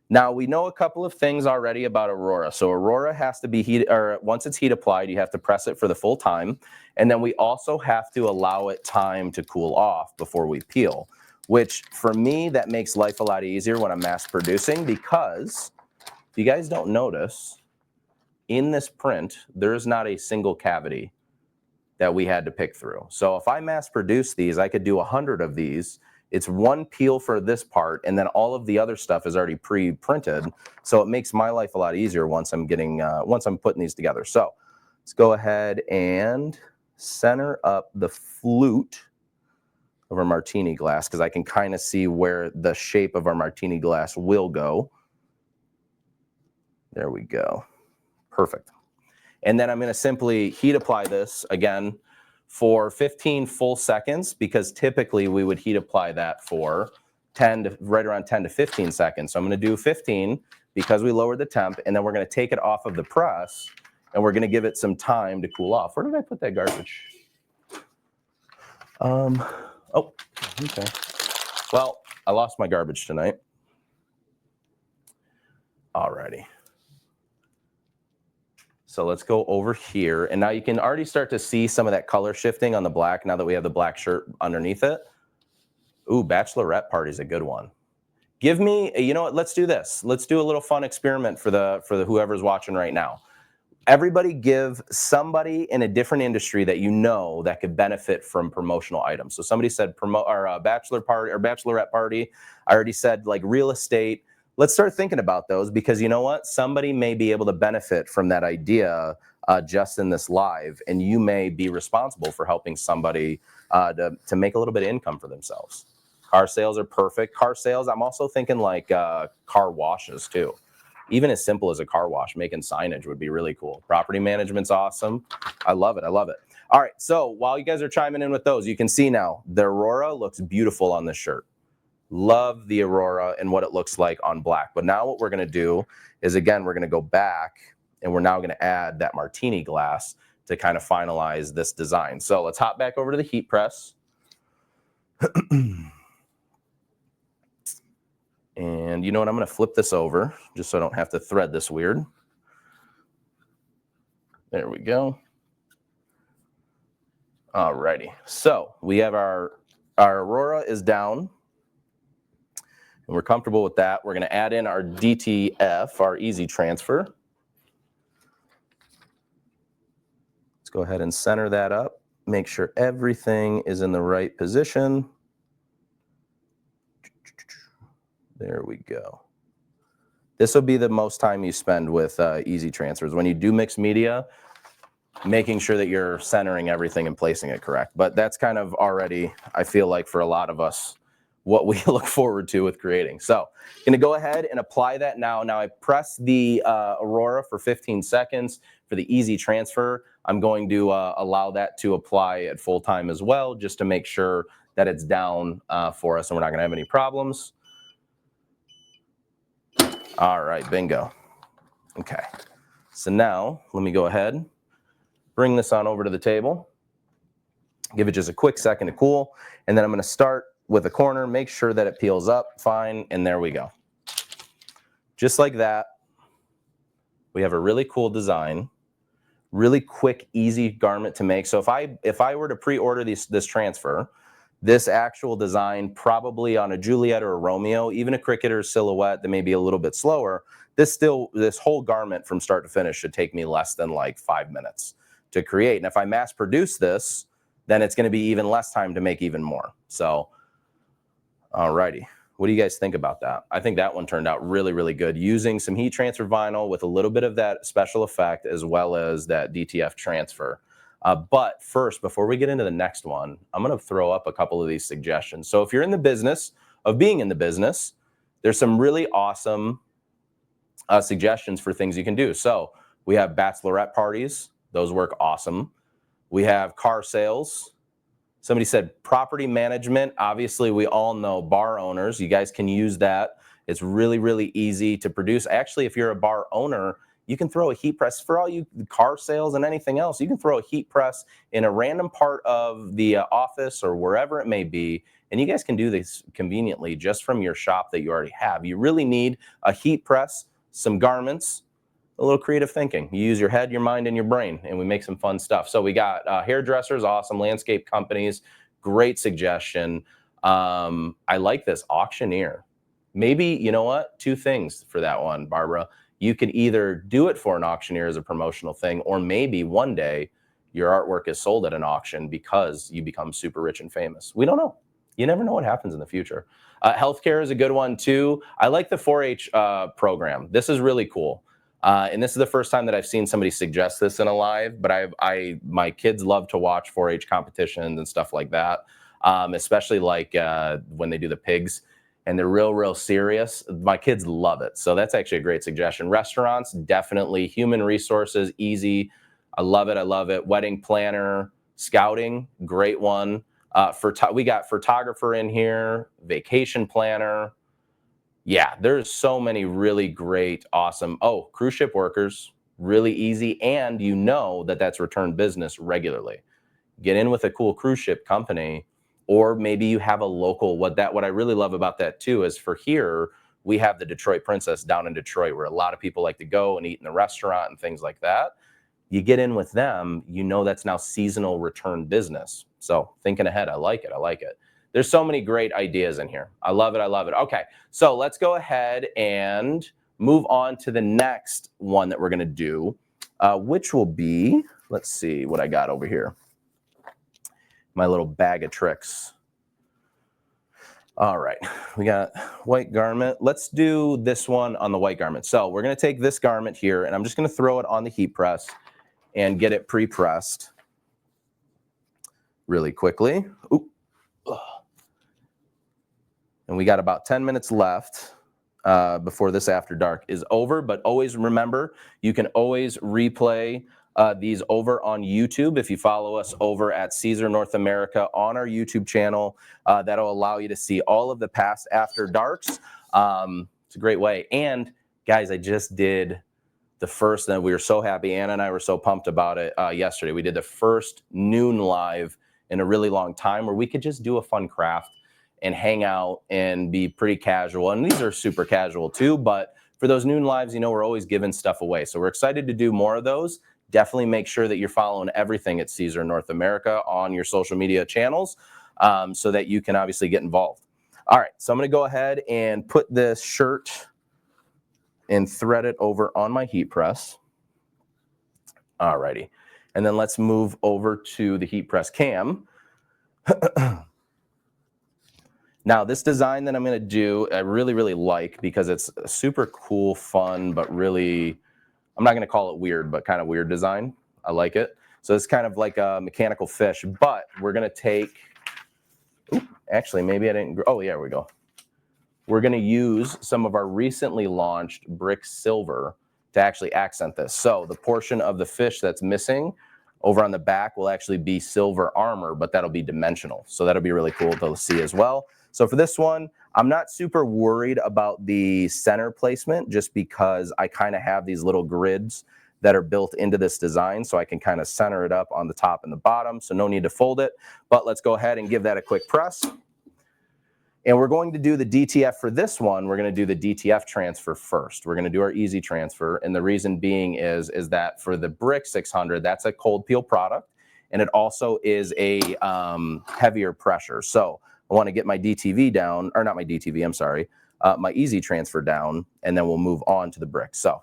Now we know a couple of things already about Aurora. So Aurora has to be heated, or once it's heat applied, you have to press it for the full time. And then we also have to allow it time to cool off before we peel, which for me, that makes life a lot easier when I'm mass producing, because if you guys don't notice, in this print, there is not a single cavity that we had to pick through. So if I mass produce these, I could do 100 of these. It's one peel for this part, and then all of the other stuff is already pre-printed. So it makes my life a lot easier once I'm getting, once I'm putting these together. So let's go ahead and center up the flute of our martini glass, because I can kind of see where the shape of our martini glass will go. There we go. Perfect. And then I'm going to simply heat apply this again for 15 full seconds, because typically we would heat apply that for right around 10 to 15 seconds. So I'm going to do 15 because we lowered the temp, and then we're going to take it off of the press and we're going to give it some time to cool off. Where did I put that garbage? Oh, okay. Well, I lost my garbage tonight. Alrighty. So let's go over here, and now you can already start to see some of that color shifting on the black now that we have the black shirt underneath it. Ooh, bachelorette party is a good one. Give me, you know what, let's do this. Let's do a little fun experiment for the whoever's watching right now. Everybody give somebody in a different industry that you know that could benefit from promotional items. So somebody said bachelor party or bachelorette party. I already said like real estate. Let's start thinking about those, because you know what? Somebody may be able to benefit from that idea just in this live, and you may be responsible for helping somebody to make a little bit of income for themselves. Car sales are perfect. Car sales, I'm also thinking like car washes too. Even as simple as a car wash, making signage would be really cool. Property management's awesome. I love it. I love it. All right, so while you guys are chiming in with those, you can see now the Aurora looks beautiful on this shirt. Love the Aurora and what it looks like on black. But now what we're going to do is, again, we're going to go back and we're now going to add that martini glass to kind of finalize this design. So let's hop back over to the heat press. And you know what? I'm going to flip this over just so I don't have to thread this weird. There we go. All righty. So we have our Aurora is down. And we're comfortable with that. We're going to add in our DTF, our easy transfer. go ahead and center that up. Make sure everything is in the right position. There we go. This will be the most time you spend with easy transfers. When you do mixed media, making sure that you're centering everything and placing it correct. But that's kind of already, I feel like for a lot of us, what we look forward to with creating. So I'm going to go ahead and apply that now. Now I press the Aurora for 15 seconds for the easy transfer. I'm going to allow that to apply at full time as well, just to make sure that it's down for us and we're not going to have any problems. All right, bingo. Okay, so now let me go ahead, bring this on over to the table, give it just a quick second to cool, and then I'm going to start with a corner, make sure that it peels up fine, and there we go. Just like that, we have a really cool design, really quick, easy garment to make. So if I were to pre-order this transfer, this actual design, probably on a Juliet or a Romeo, even a cricketer silhouette that may be a little bit slower, this whole garment from start to finish should take me less than like 5 minutes to create. And if I mass produce this, then it's going to be even less time to make even more. So, all righty. What do you guys think about that? I think that one turned out really, really good, using some heat transfer vinyl with a little bit of that special effect as well as that DTF transfer. But first, before we get into the next one, I'm going to throw up a couple of these suggestions. So if you're in the business of being in the business, there's some really awesome suggestions for things you can do. So we have bachelorette parties. Those work awesome. We have car sales. Somebody said property management. Obviously, we all know bar owners. You guys can use that. It's really, really easy to produce. Actually, if you're a bar owner, you can throw a heat press for all you car sales and anything else. You can throw a heat press in a random part of the office or wherever it may be. And you guys can do this conveniently just from your shop that you already have. You really need a heat press, some garments, a little creative thinking. You use your head, your mind, and your brain, and we make some fun stuff. So we got hairdressers, awesome, landscape companies, great suggestion. I like this, auctioneer. Maybe, you know what, 2 things for that one, Barbara. You could either do it for an auctioneer as a promotional thing, or maybe one day your artwork is sold at an auction because you become super rich and famous. We don't know. You never know what happens in the future. Healthcare is a good one too. I like the 4-H program. This is really cool. And this is the first time that I've seen somebody suggest this in a live, but my kids love to watch 4-H competitions and stuff like that, especially like when they do the pigs. And they're real, real serious. My kids love it. So that's actually a great suggestion. Restaurants, definitely. Human resources, easy. I love it. I love it. Wedding planner, scouting, great one. We got photographer in here, vacation planner. Yeah, there's so many really great, awesome. Oh, cruise ship workers, really easy. And you know that that's return business regularly. Get in with a cool cruise ship company. Or maybe you have a local, what I really love about that too is for here, we have the Detroit Princess down in Detroit where a lot of people like to go and eat in the restaurant and things like that. You get in with them, you know that's now seasonal return business. So thinking ahead, I like it, I like it. There's so many great ideas in here. I love it, I love it. Okay, so let's go ahead and move on to the next one that we're gonna do, which will be, let's see what I got over here. My little bag of tricks. All right, we got white garment. Let's do this one on the white garment. So we're gonna take this garment here and I'm just gonna throw it on the heat press and get it pre-pressed really quickly. Ooh. And we got about 10 minutes left before this After Dark is over, but always remember, you can always replay these over on YouTube. If you follow us over at Siser North America on our YouTube channel, that'll allow you to see all of the past After Darks. It's a great way. And guys, I just did the first, and we were so happy. Anna and I were so pumped about it yesterday. We did the first noon live in a really long time where we could just do a fun craft and hang out and be pretty casual. And these are super casual too, but for those noon lives, you know, we're always giving stuff away. So we're excited to do more of those. Definitely make sure that you're following everything at Siser North America on your social media channels so that you can obviously get involved. All right, so I'm gonna go ahead and put this shirt and thread it over on my heat press. All righty. And then let's move over to the heat press cam. Now, this design that I'm going to do, I really, really like because it's a super cool, fun, but really, I'm not going to call it weird, but kind of weird design. I like it. So it's kind of like a mechanical fish, but we're going to take, actually, maybe I didn't, oh, yeah, here we go. We're going to use some of our recently launched brick silver to actually accent this. So the portion of the fish that's missing over on the back will actually be silver armor, but that'll be dimensional. So that'll be really cool to see as well. So for this one, I'm not super worried about the center placement just because I kind of have these little grids that are built into this design, so I can kind of center it up on the top and the bottom, so no need to fold it. But let's go ahead and give that a quick press. And we're going to do the DTF for this one. We're going to do the DTF transfer first. We're going to do our easy transfer, and the reason being is that for the Brick 600, that's a cold peel product, and it also is a heavier pressure. So I want to get my DTV down, or not my DTV, I'm sorry, my easy transfer down, and then we'll move on to the brick. So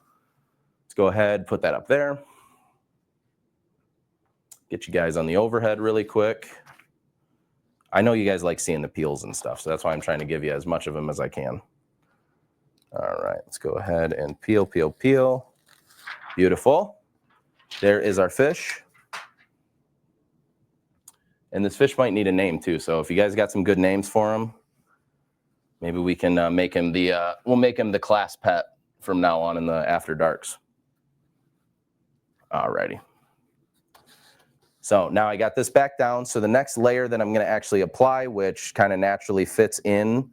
let's go ahead, put that up there. Get you guys on the overhead really quick. I know you guys like seeing the peels and stuff, so that's why I'm trying to give you as much of them as I can. All right, let's go ahead and peel, peel, peel. Beautiful. There is our fish. And this fish might need a name too, so if you guys got some good names for him, maybe we can make him the, we'll make him the class pet from now on in the After Darks. All righty. So now I got this back down. So the next layer that I'm going to actually apply, which kind of naturally fits in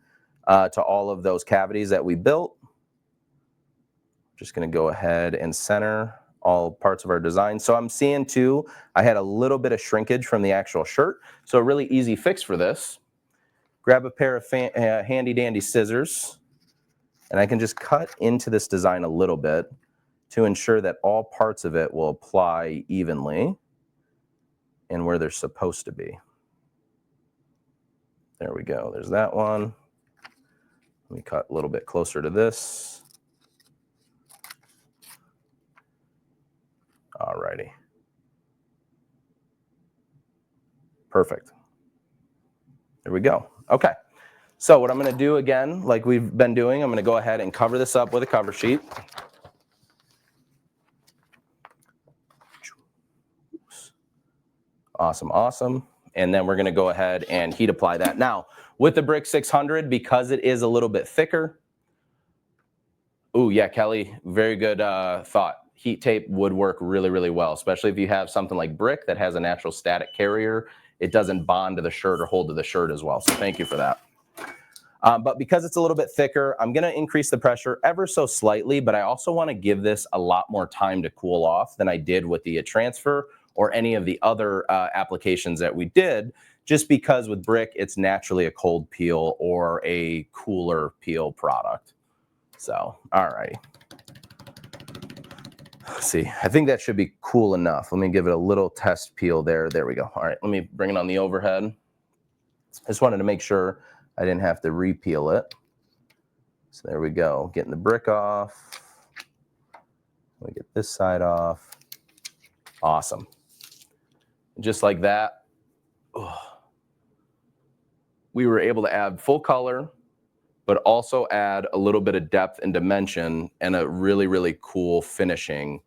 to all of those cavities that we built. Just going to go ahead and center all parts of our design. So I'm seeing too, I had a little bit of shrinkage from the actual shirt. So a really easy fix for this. Grab a pair of handy dandy scissors, and I can just cut into this design a little bit to ensure that all parts of it will apply evenly and where they're supposed to be. There we go. There's that one. Let me cut a little bit closer to this. All righty. Perfect. There we go. Okay. So what I'm going to do again, like we've been doing, I'm going to go ahead and cover this up with a cover sheet. Awesome, awesome. And then we're going to go ahead and heat apply that. Now, with the Brick 600, because it is a little bit thicker. Ooh, yeah, Kelly, very good thought. Heat tape would work really, really well, especially if you have something like brick that has a natural static carrier. It doesn't bond to the shirt or hold to the shirt as well. So thank you for that. But because it's a little bit thicker, I'm going to increase the pressure ever so slightly, but I also want to give this a lot more time to cool off than I did with the transfer or any of the other applications that we did, just because with brick, it's naturally a cold peel or a cooler peel product. So, all right. Let's see, I think that should be cool enough. Let me give it a little test peel there. There we go. All right, let me bring it on the overhead. I just wanted to make sure I didn't have to re-peel it. So there we go, getting the brick off. Let me get this side off. Awesome. Just like that, we were able to add full color, but also add a little bit of depth and dimension and a really, really cool finishing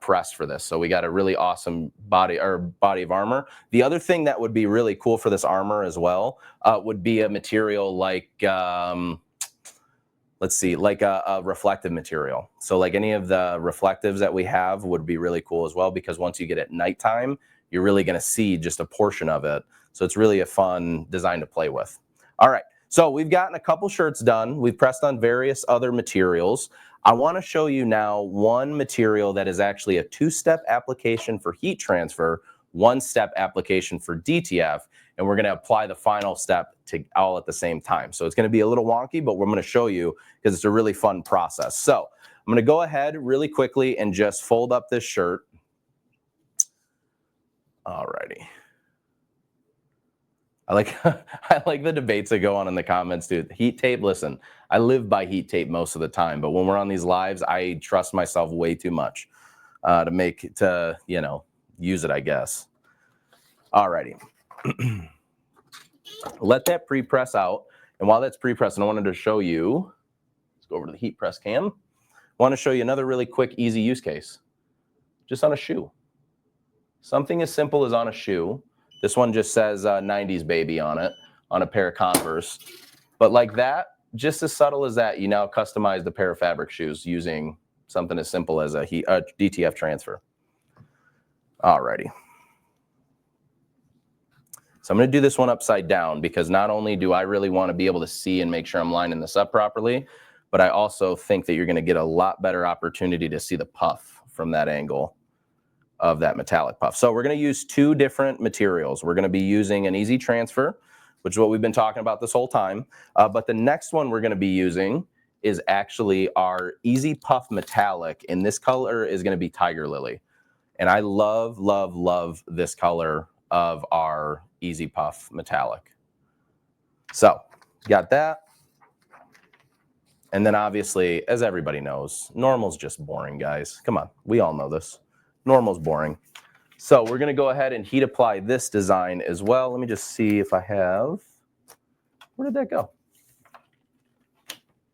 press for this. So we got a really awesome body of armor. The other thing that would be really cool for this armor as well would be a material like, let's see, like a reflective material. So like any of the reflectives that we have would be really cool as well, because once you get at nighttime, you're really going to see just a portion of it. So it's really a fun design to play with. All right. So we've gotten a couple shirts done. We've pressed on various other materials. I want to show you now one material that is actually a two-step application for heat transfer, one-step application for DTF, and we're going to apply the final step to all at the same time. So it's going to be a little wonky, but we're going to show you because it's a really fun process. So I'm going to go ahead really quickly and just fold up this shirt. All righty. I like the debates that go on in the comments, dude. Heat tape, listen, I live by heat tape most of the time, but when we're on these lives, I trust myself way too much to use it, I guess. Alrighty. Let that pre-press out. And while that's pre-pressing, I wanted to show you, let's go over to the heat press cam. I want to show you another really quick, easy use case. Just on a shoe. Something as simple as on a shoe. This one just says 90s baby on it, on a pair of Converse. But like that, just as subtle as that, you now customize the pair of fabric shoes using something as simple as a DTF transfer. Alrighty. So I'm going to do this one upside down because not only do I really want to be able to see and make sure I'm lining this up properly, but I also think that you're going to get a lot better opportunity to see the puff from that angle of that metallic puff. So we're going to use two different materials. We're going to be using an easy transfer, which is what we've been talking about this whole time. But the next one we're going to be using is actually our easy puff metallic. And this color is going to be Tiger Lily. And I love, love, love this color of our easy puff metallic. So got that. And then obviously, as everybody knows, normal's just boring, guys. Come on, we all know this. Normal's boring. So we're going to go ahead and heat apply this design as well. Let me just see if I have. Where did that go?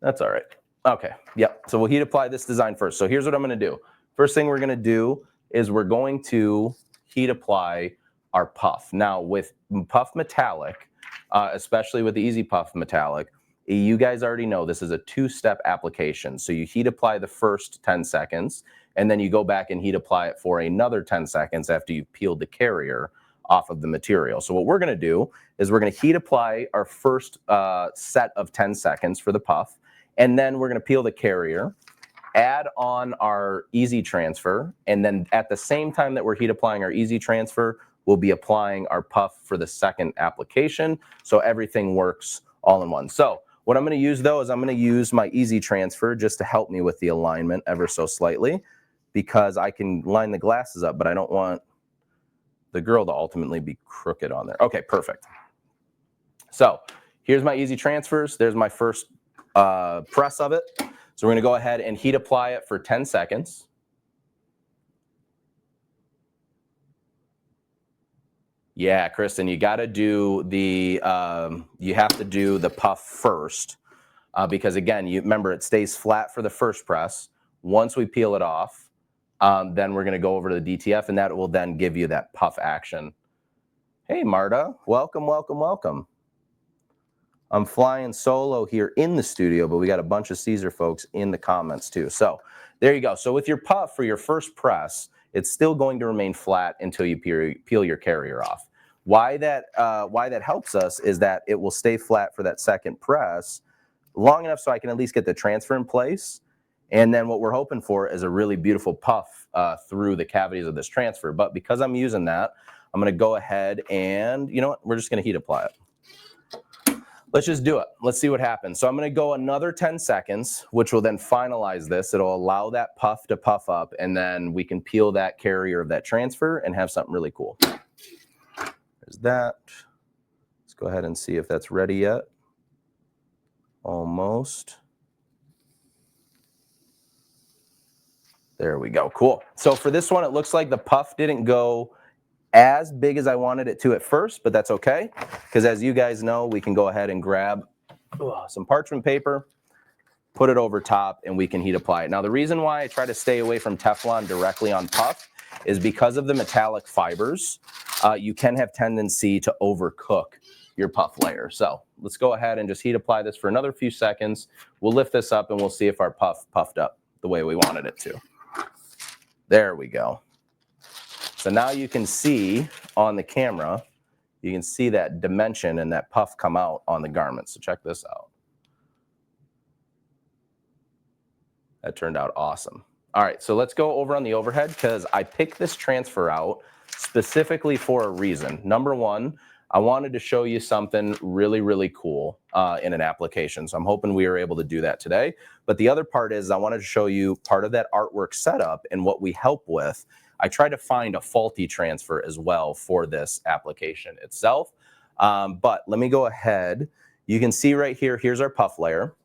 That's all right. Okay. Yep. So we'll heat apply this design first. So here's what I'm going to do. First thing we're going to do is we're going to heat apply our puff. Now with puff metallic, especially with the easy puff metallic, you guys already know this is a two-step application. So you heat apply the first 10 seconds, and then you go back and heat apply it for another 10 seconds after you've peeled the carrier off of the material. So what we're going to do is we're going to heat apply our first set of 10 seconds for the puff, and then we're going to peel the carrier, add on our easy transfer, and then at the same time that we're heat applying our easy transfer, we'll be applying our puff for the second application, so everything works all in one. So what I'm going to use, though, is I'm going to use my easy transfer just to help me with the alignment ever so slightly, because I can line the glasses up, but I don't want the girl to ultimately be crooked on there. Okay, perfect. So here's my easy transfers. There's my first press of it. So we're going to go ahead and heat apply it for 10 seconds. Yeah, Kristen, you got to do the you have to do the puff first because again, you remember it stays flat for the first press. Once we peel it off, then we're going to go over to the DTF, and that will then give you that puff action. Hey, Marta, welcome, welcome, welcome. I'm flying solo here in the studio, but we got a bunch of Siser folks in the comments too. So there you go. So with your puff for your first press, it's still going to remain flat until you peel your carrier off. Why that helps us is that it will stay flat for that second press long enough so I can at least get the transfer in place. And then what we're hoping for is a really beautiful puff through the cavities of this transfer. But because I'm using that, I'm going to go ahead and, you know what, we're just going to heat apply it. Let's just do it. Let's see what happens. So I'm going to go another 10 seconds, which will then finalize this. It'll allow that puff to puff up, and then we can peel that carrier of that transfer and have something really cool. There's that. Let's go ahead and see if that's ready yet. Almost. There we go. Cool. So for this one, it looks like the puff didn't go as big as I wanted it to at first, but that's okay, because as you guys know, we can go ahead and grab some parchment paper, put it over top, and we can heat apply it. Now, the reason why I try to stay away from Teflon directly on puff is because of the metallic fibers. You can have tendency to overcook your puff layer. So let's go ahead and just heat apply this for another few seconds. We'll lift this up, and we'll see if our puff puffed up the way we wanted it to. There we go. So now you can see on the camera, you can see that dimension and that puff come out on the garment. So check this out. That turned out awesome. All right, so let's go over on the overhead because I picked this transfer out specifically for a reason. Number one, I wanted to show you something really, really cool in an application. So I'm hoping we are able to do that today. But the other part is I wanted to show you part of that artwork setup and what we help with. I tried to find a faulty transfer as well for this application itself. But let me go ahead. You can see right here, here's our puff layer.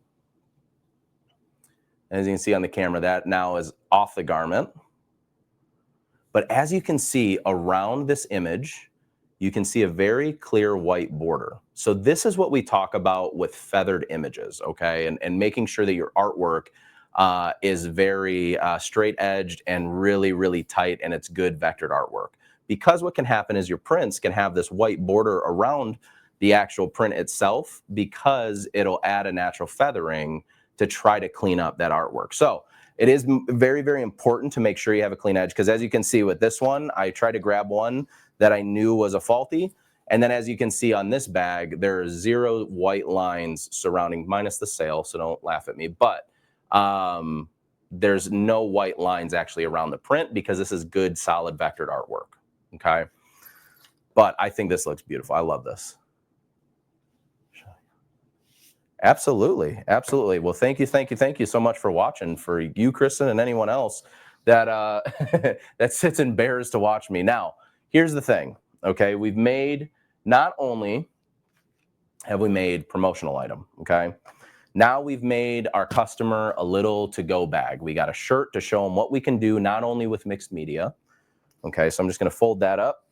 As you can see on the camera, that now is off the garment. But as you can see around this image, you can see a very clear white border. So this is what we talk about with feathered images, okay? And making sure that your artwork is very straight edged and really, really tight, and it's good vectored artwork. Because what can happen is your prints can have this white border around the actual print itself, because it'll add a natural feathering to try to clean up that artwork. So it is very, very important to make sure you have a clean edge, because as you can see with this one, I tried to grab one that I knew was a faulty. And then as you can see on this bag, there are 0 white lines surrounding, minus the sail, so don't laugh at me, but there's no white lines actually around the print, because this is good, solid vectored artwork, okay? But I think this looks beautiful. I love this. Absolutely, absolutely. Well, thank you so much for watching. For you, Kristen, and anyone else that that sits and bears to watch me. Now, here's the thing, okay? We've made, not only have we made promotional item, okay? Now we've made our customer a little to-go bag. We got a shirt to show them what we can do, not only with mixed media. Okay, so I'm just gonna fold that up,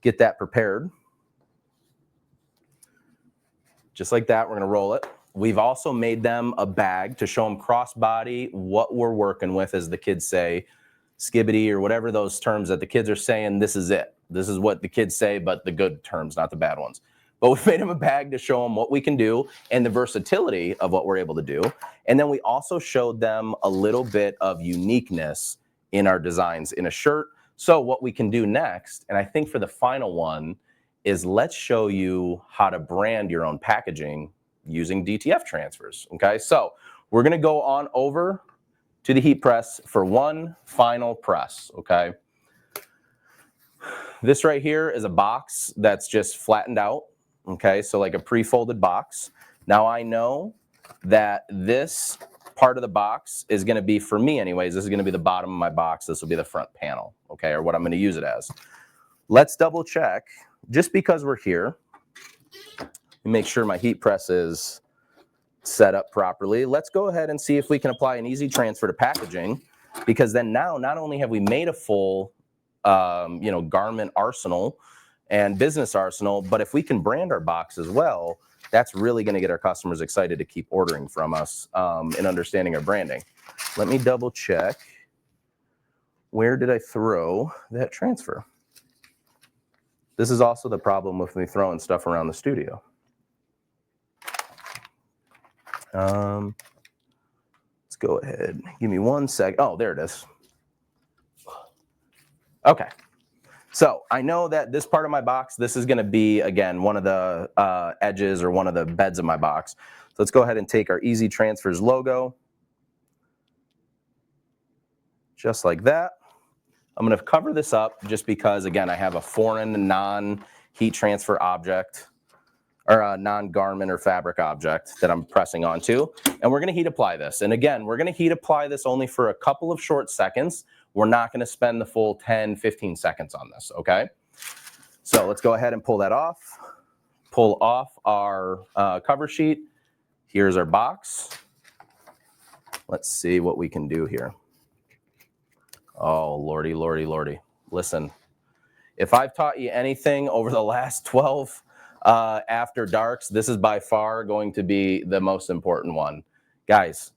get that prepared. Just like that, we're gonna roll it. We've also made them a bag to show them crossbody, what we're working with, as the kids say, skibbity or whatever those terms that the kids are saying. This is it. This is what the kids say, but the good terms, not the bad ones. But we've made them a bag to show them what we can do and the versatility of what we're able to do. And then we also showed them a little bit of uniqueness in our designs in a shirt. So what we can do next, and I think for the final one, is let's show you how to brand your own packaging using DTF transfers, okay? So we're gonna go on over to the heat press for one final press, okay? This right here is a box that's just flattened out, okay? So like a pre-folded box. Now I know that this part of the box is gonna be, for me anyways, this is gonna be the bottom of my box. This will be the front panel, okay? Or what I'm gonna use it as. Let's double check, just because we're here, make sure my heat press is set up properly. Let's go ahead and see if we can apply an easy transfer to packaging, because then now not only have we made a full garment arsenal and business arsenal, but if we can brand our box as well, that's really going to get our customers excited to keep ordering from us and understanding our branding. Let me double check. Where did I throw that transfer? This is also the problem with me throwing stuff around the studio. Let's go ahead. Give me 1 sec. Oh, there it is. Okay. So I know that this part of my box, this is going to be, again, one of the edges or one of the beds of my box. So let's go ahead and take our Easy Transfers logo. Just like that. I'm going to cover this up just because, again, I have a foreign non-heat transfer object, or a non-garment or fabric object that I'm pressing onto. And we're going to heat apply this. And again, we're going to heat apply this only for a couple of short seconds. We're not going to spend the full 10, 15 seconds on this, okay? So let's go ahead and pull that off. Pull off our cover sheet. Here's our box. Let's see what we can do here. Oh, lordy, lordy, lordy. Listen, if I've taught you anything over the last 12 After Darks, this is by far going to be the most important one. Guys,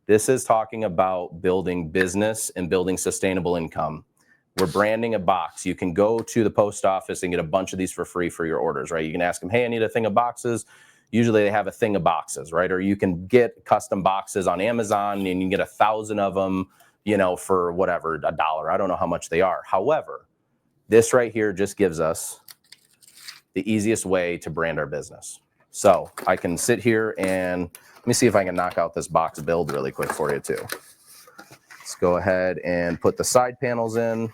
this is talking about building business and building sustainable income. We're branding a box. You can go to the post office and get a bunch of these for free for your orders, right? You can ask them, hey, I need a thing of boxes. Usually they have a thing of boxes, right? Or you can get custom boxes on Amazon and you can get 1,000 of them, you know, for whatever, $1. I don't know how much they are. However, this right here just gives us the easiest way to brand our business. So I can sit here and let me see if I can knock out this box build really quick for you too. Let's go ahead and put the side panels in.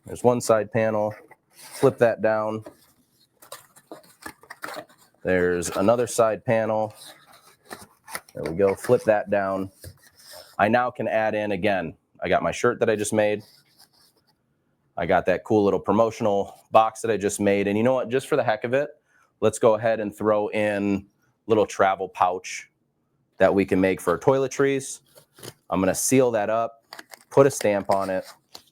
There's one side panel, flip that down. There's another side panel. There we go, flip that down. I now can add in, again, I got my shirt that I just made. I got that cool little promotional box that I just made. And you know what, just for the heck of it, let's go ahead and throw in little travel pouch that we can make for toiletries. I'm going to seal that up, put a stamp on it,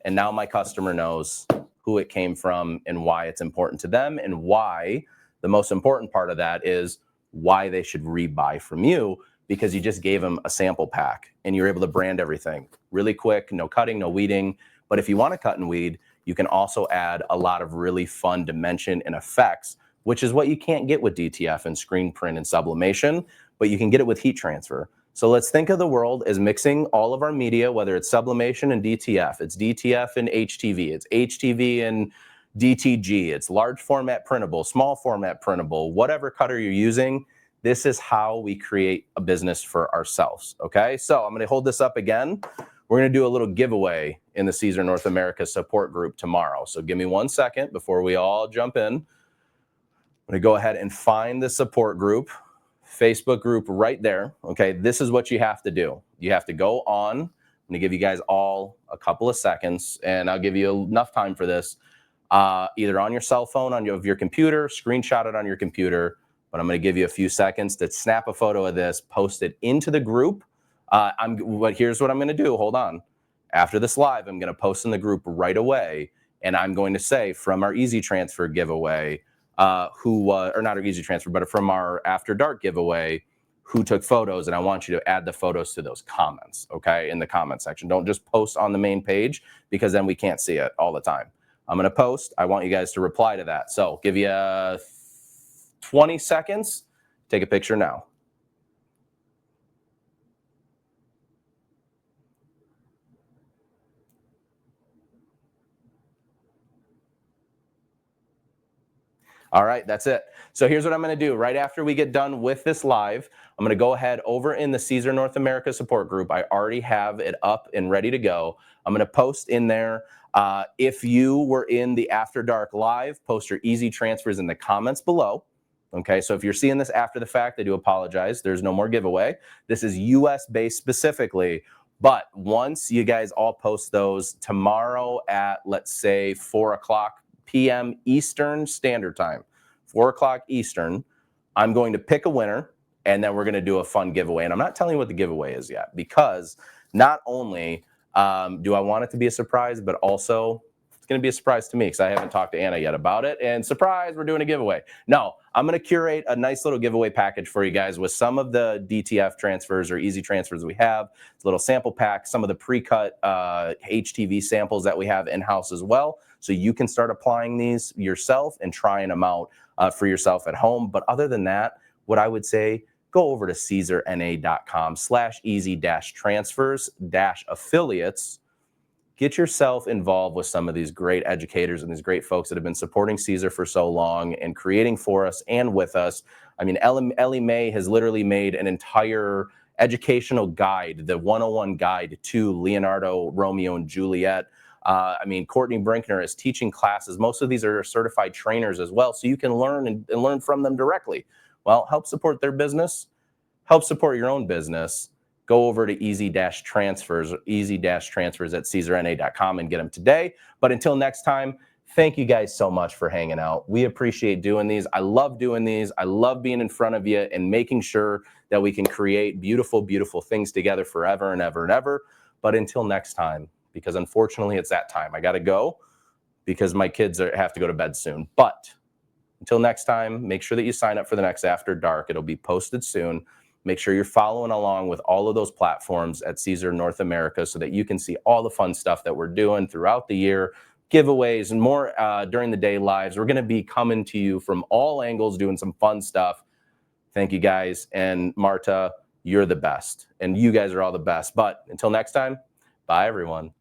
and now my customer knows who it came from and why it's important to them, and why the most important part of that is why they should rebuy from you, because you just gave them a sample pack and you're able to brand everything really quick, no cutting, no weeding. But if you want to cut and weed, you can also add a lot of really fun dimension and effects, which is what you can't get with DTF and screen print and sublimation, but you can get it with heat transfer. So let's think of the world as mixing all of our media, whether it's sublimation and DTF, it's DTF and HTV, it's HTV and DTG, it's large format printable, small format printable, whatever cutter you're using. This is how we create a business for ourselves, okay? So I'm gonna hold this up again. We're gonna do a little giveaway in the Siser North America support group tomorrow. So give me 1 second before we all jump in. I'm gonna go ahead and find the support group, Facebook group right there, okay? This is what you have to do. You have to go on. I'm gonna give you guys all a couple of seconds, and I'll give you enough time for this, either on your cell phone, on your computer, screenshot it on your computer, but I'm gonna give you a few seconds to snap a photo of this, post it into the group. Here's what I'm gonna do, hold on. After this live, I'm gonna post in the group right away, and I'm going to say from our Easy Transfer giveaway, or not our Easy Transfer, but from our After Dark giveaway, who took photos, and I want you to add the photos to those comments, okay, in the comment section. Don't just post on the main page, because then we can't see it all the time. I'm gonna post, I want you guys to reply to that. So give you 20 seconds, take a picture now. All right, that's it. So here's what I'm going to do. Right after we get done with this live, I'm going to go ahead over in the Siser North America support group. I already have it up and ready to go. I'm going to post in there. If you were in the After Dark live, post your easy transfers in the comments below. Okay, so if you're seeing this after the fact, I do apologize. There's no more giveaway. This is US based specifically. But once you guys all post those tomorrow at, let's say, 4:00 p.m. Eastern Standard Time, 4:00 Eastern, I'm going to pick a winner, and then we're going to do a fun giveaway. And I'm not telling you what the giveaway is yet, because not only do I want it to be a surprise, but also it's going to be a surprise to me, because I haven't talked to Anna yet about it. And surprise, we're doing a giveaway. No, I'm going to curate a nice little giveaway package for you guys with some of the DTF transfers or easy transfers we have. It's a little sample pack, some of the pre-cut HTV samples that we have in-house as well. So you can start applying these yourself and trying them out for yourself at home. But other than that, what I would say, go over to siserna.com/easy-transfers-affiliates. Get yourself involved with some of these great educators and these great folks that have been supporting Siser for so long and creating for us and with us. I mean, Ellie Mae has literally made an entire educational guide, the 101 guide to Leonardo, Romeo, and Juliet. I mean, Courtney Brinkner is teaching classes. Most of these are certified trainers as well, so you can learn and learn from them directly. Well, help support their business, help support your own business. Go over to easy-transfers at siserna.com and get them today. But until next time, thank you guys so much for hanging out. We appreciate doing these. I love doing these. I love being in front of you and making sure that we can create beautiful, beautiful things together forever and ever and ever. But until next time, because unfortunately it's that time. I got to go because my kids have to go to bed soon. But until next time, make sure that you sign up for the next After Dark. It'll be posted soon. Make sure you're following along with all of those platforms at Siser North America so that you can see all the fun stuff that we're doing throughout the year, giveaways and more during the day lives. We're going to be coming to you from all angles, doing some fun stuff. Thank you guys. And Marta, you're the best. And you guys are all the best. But until next time, bye everyone.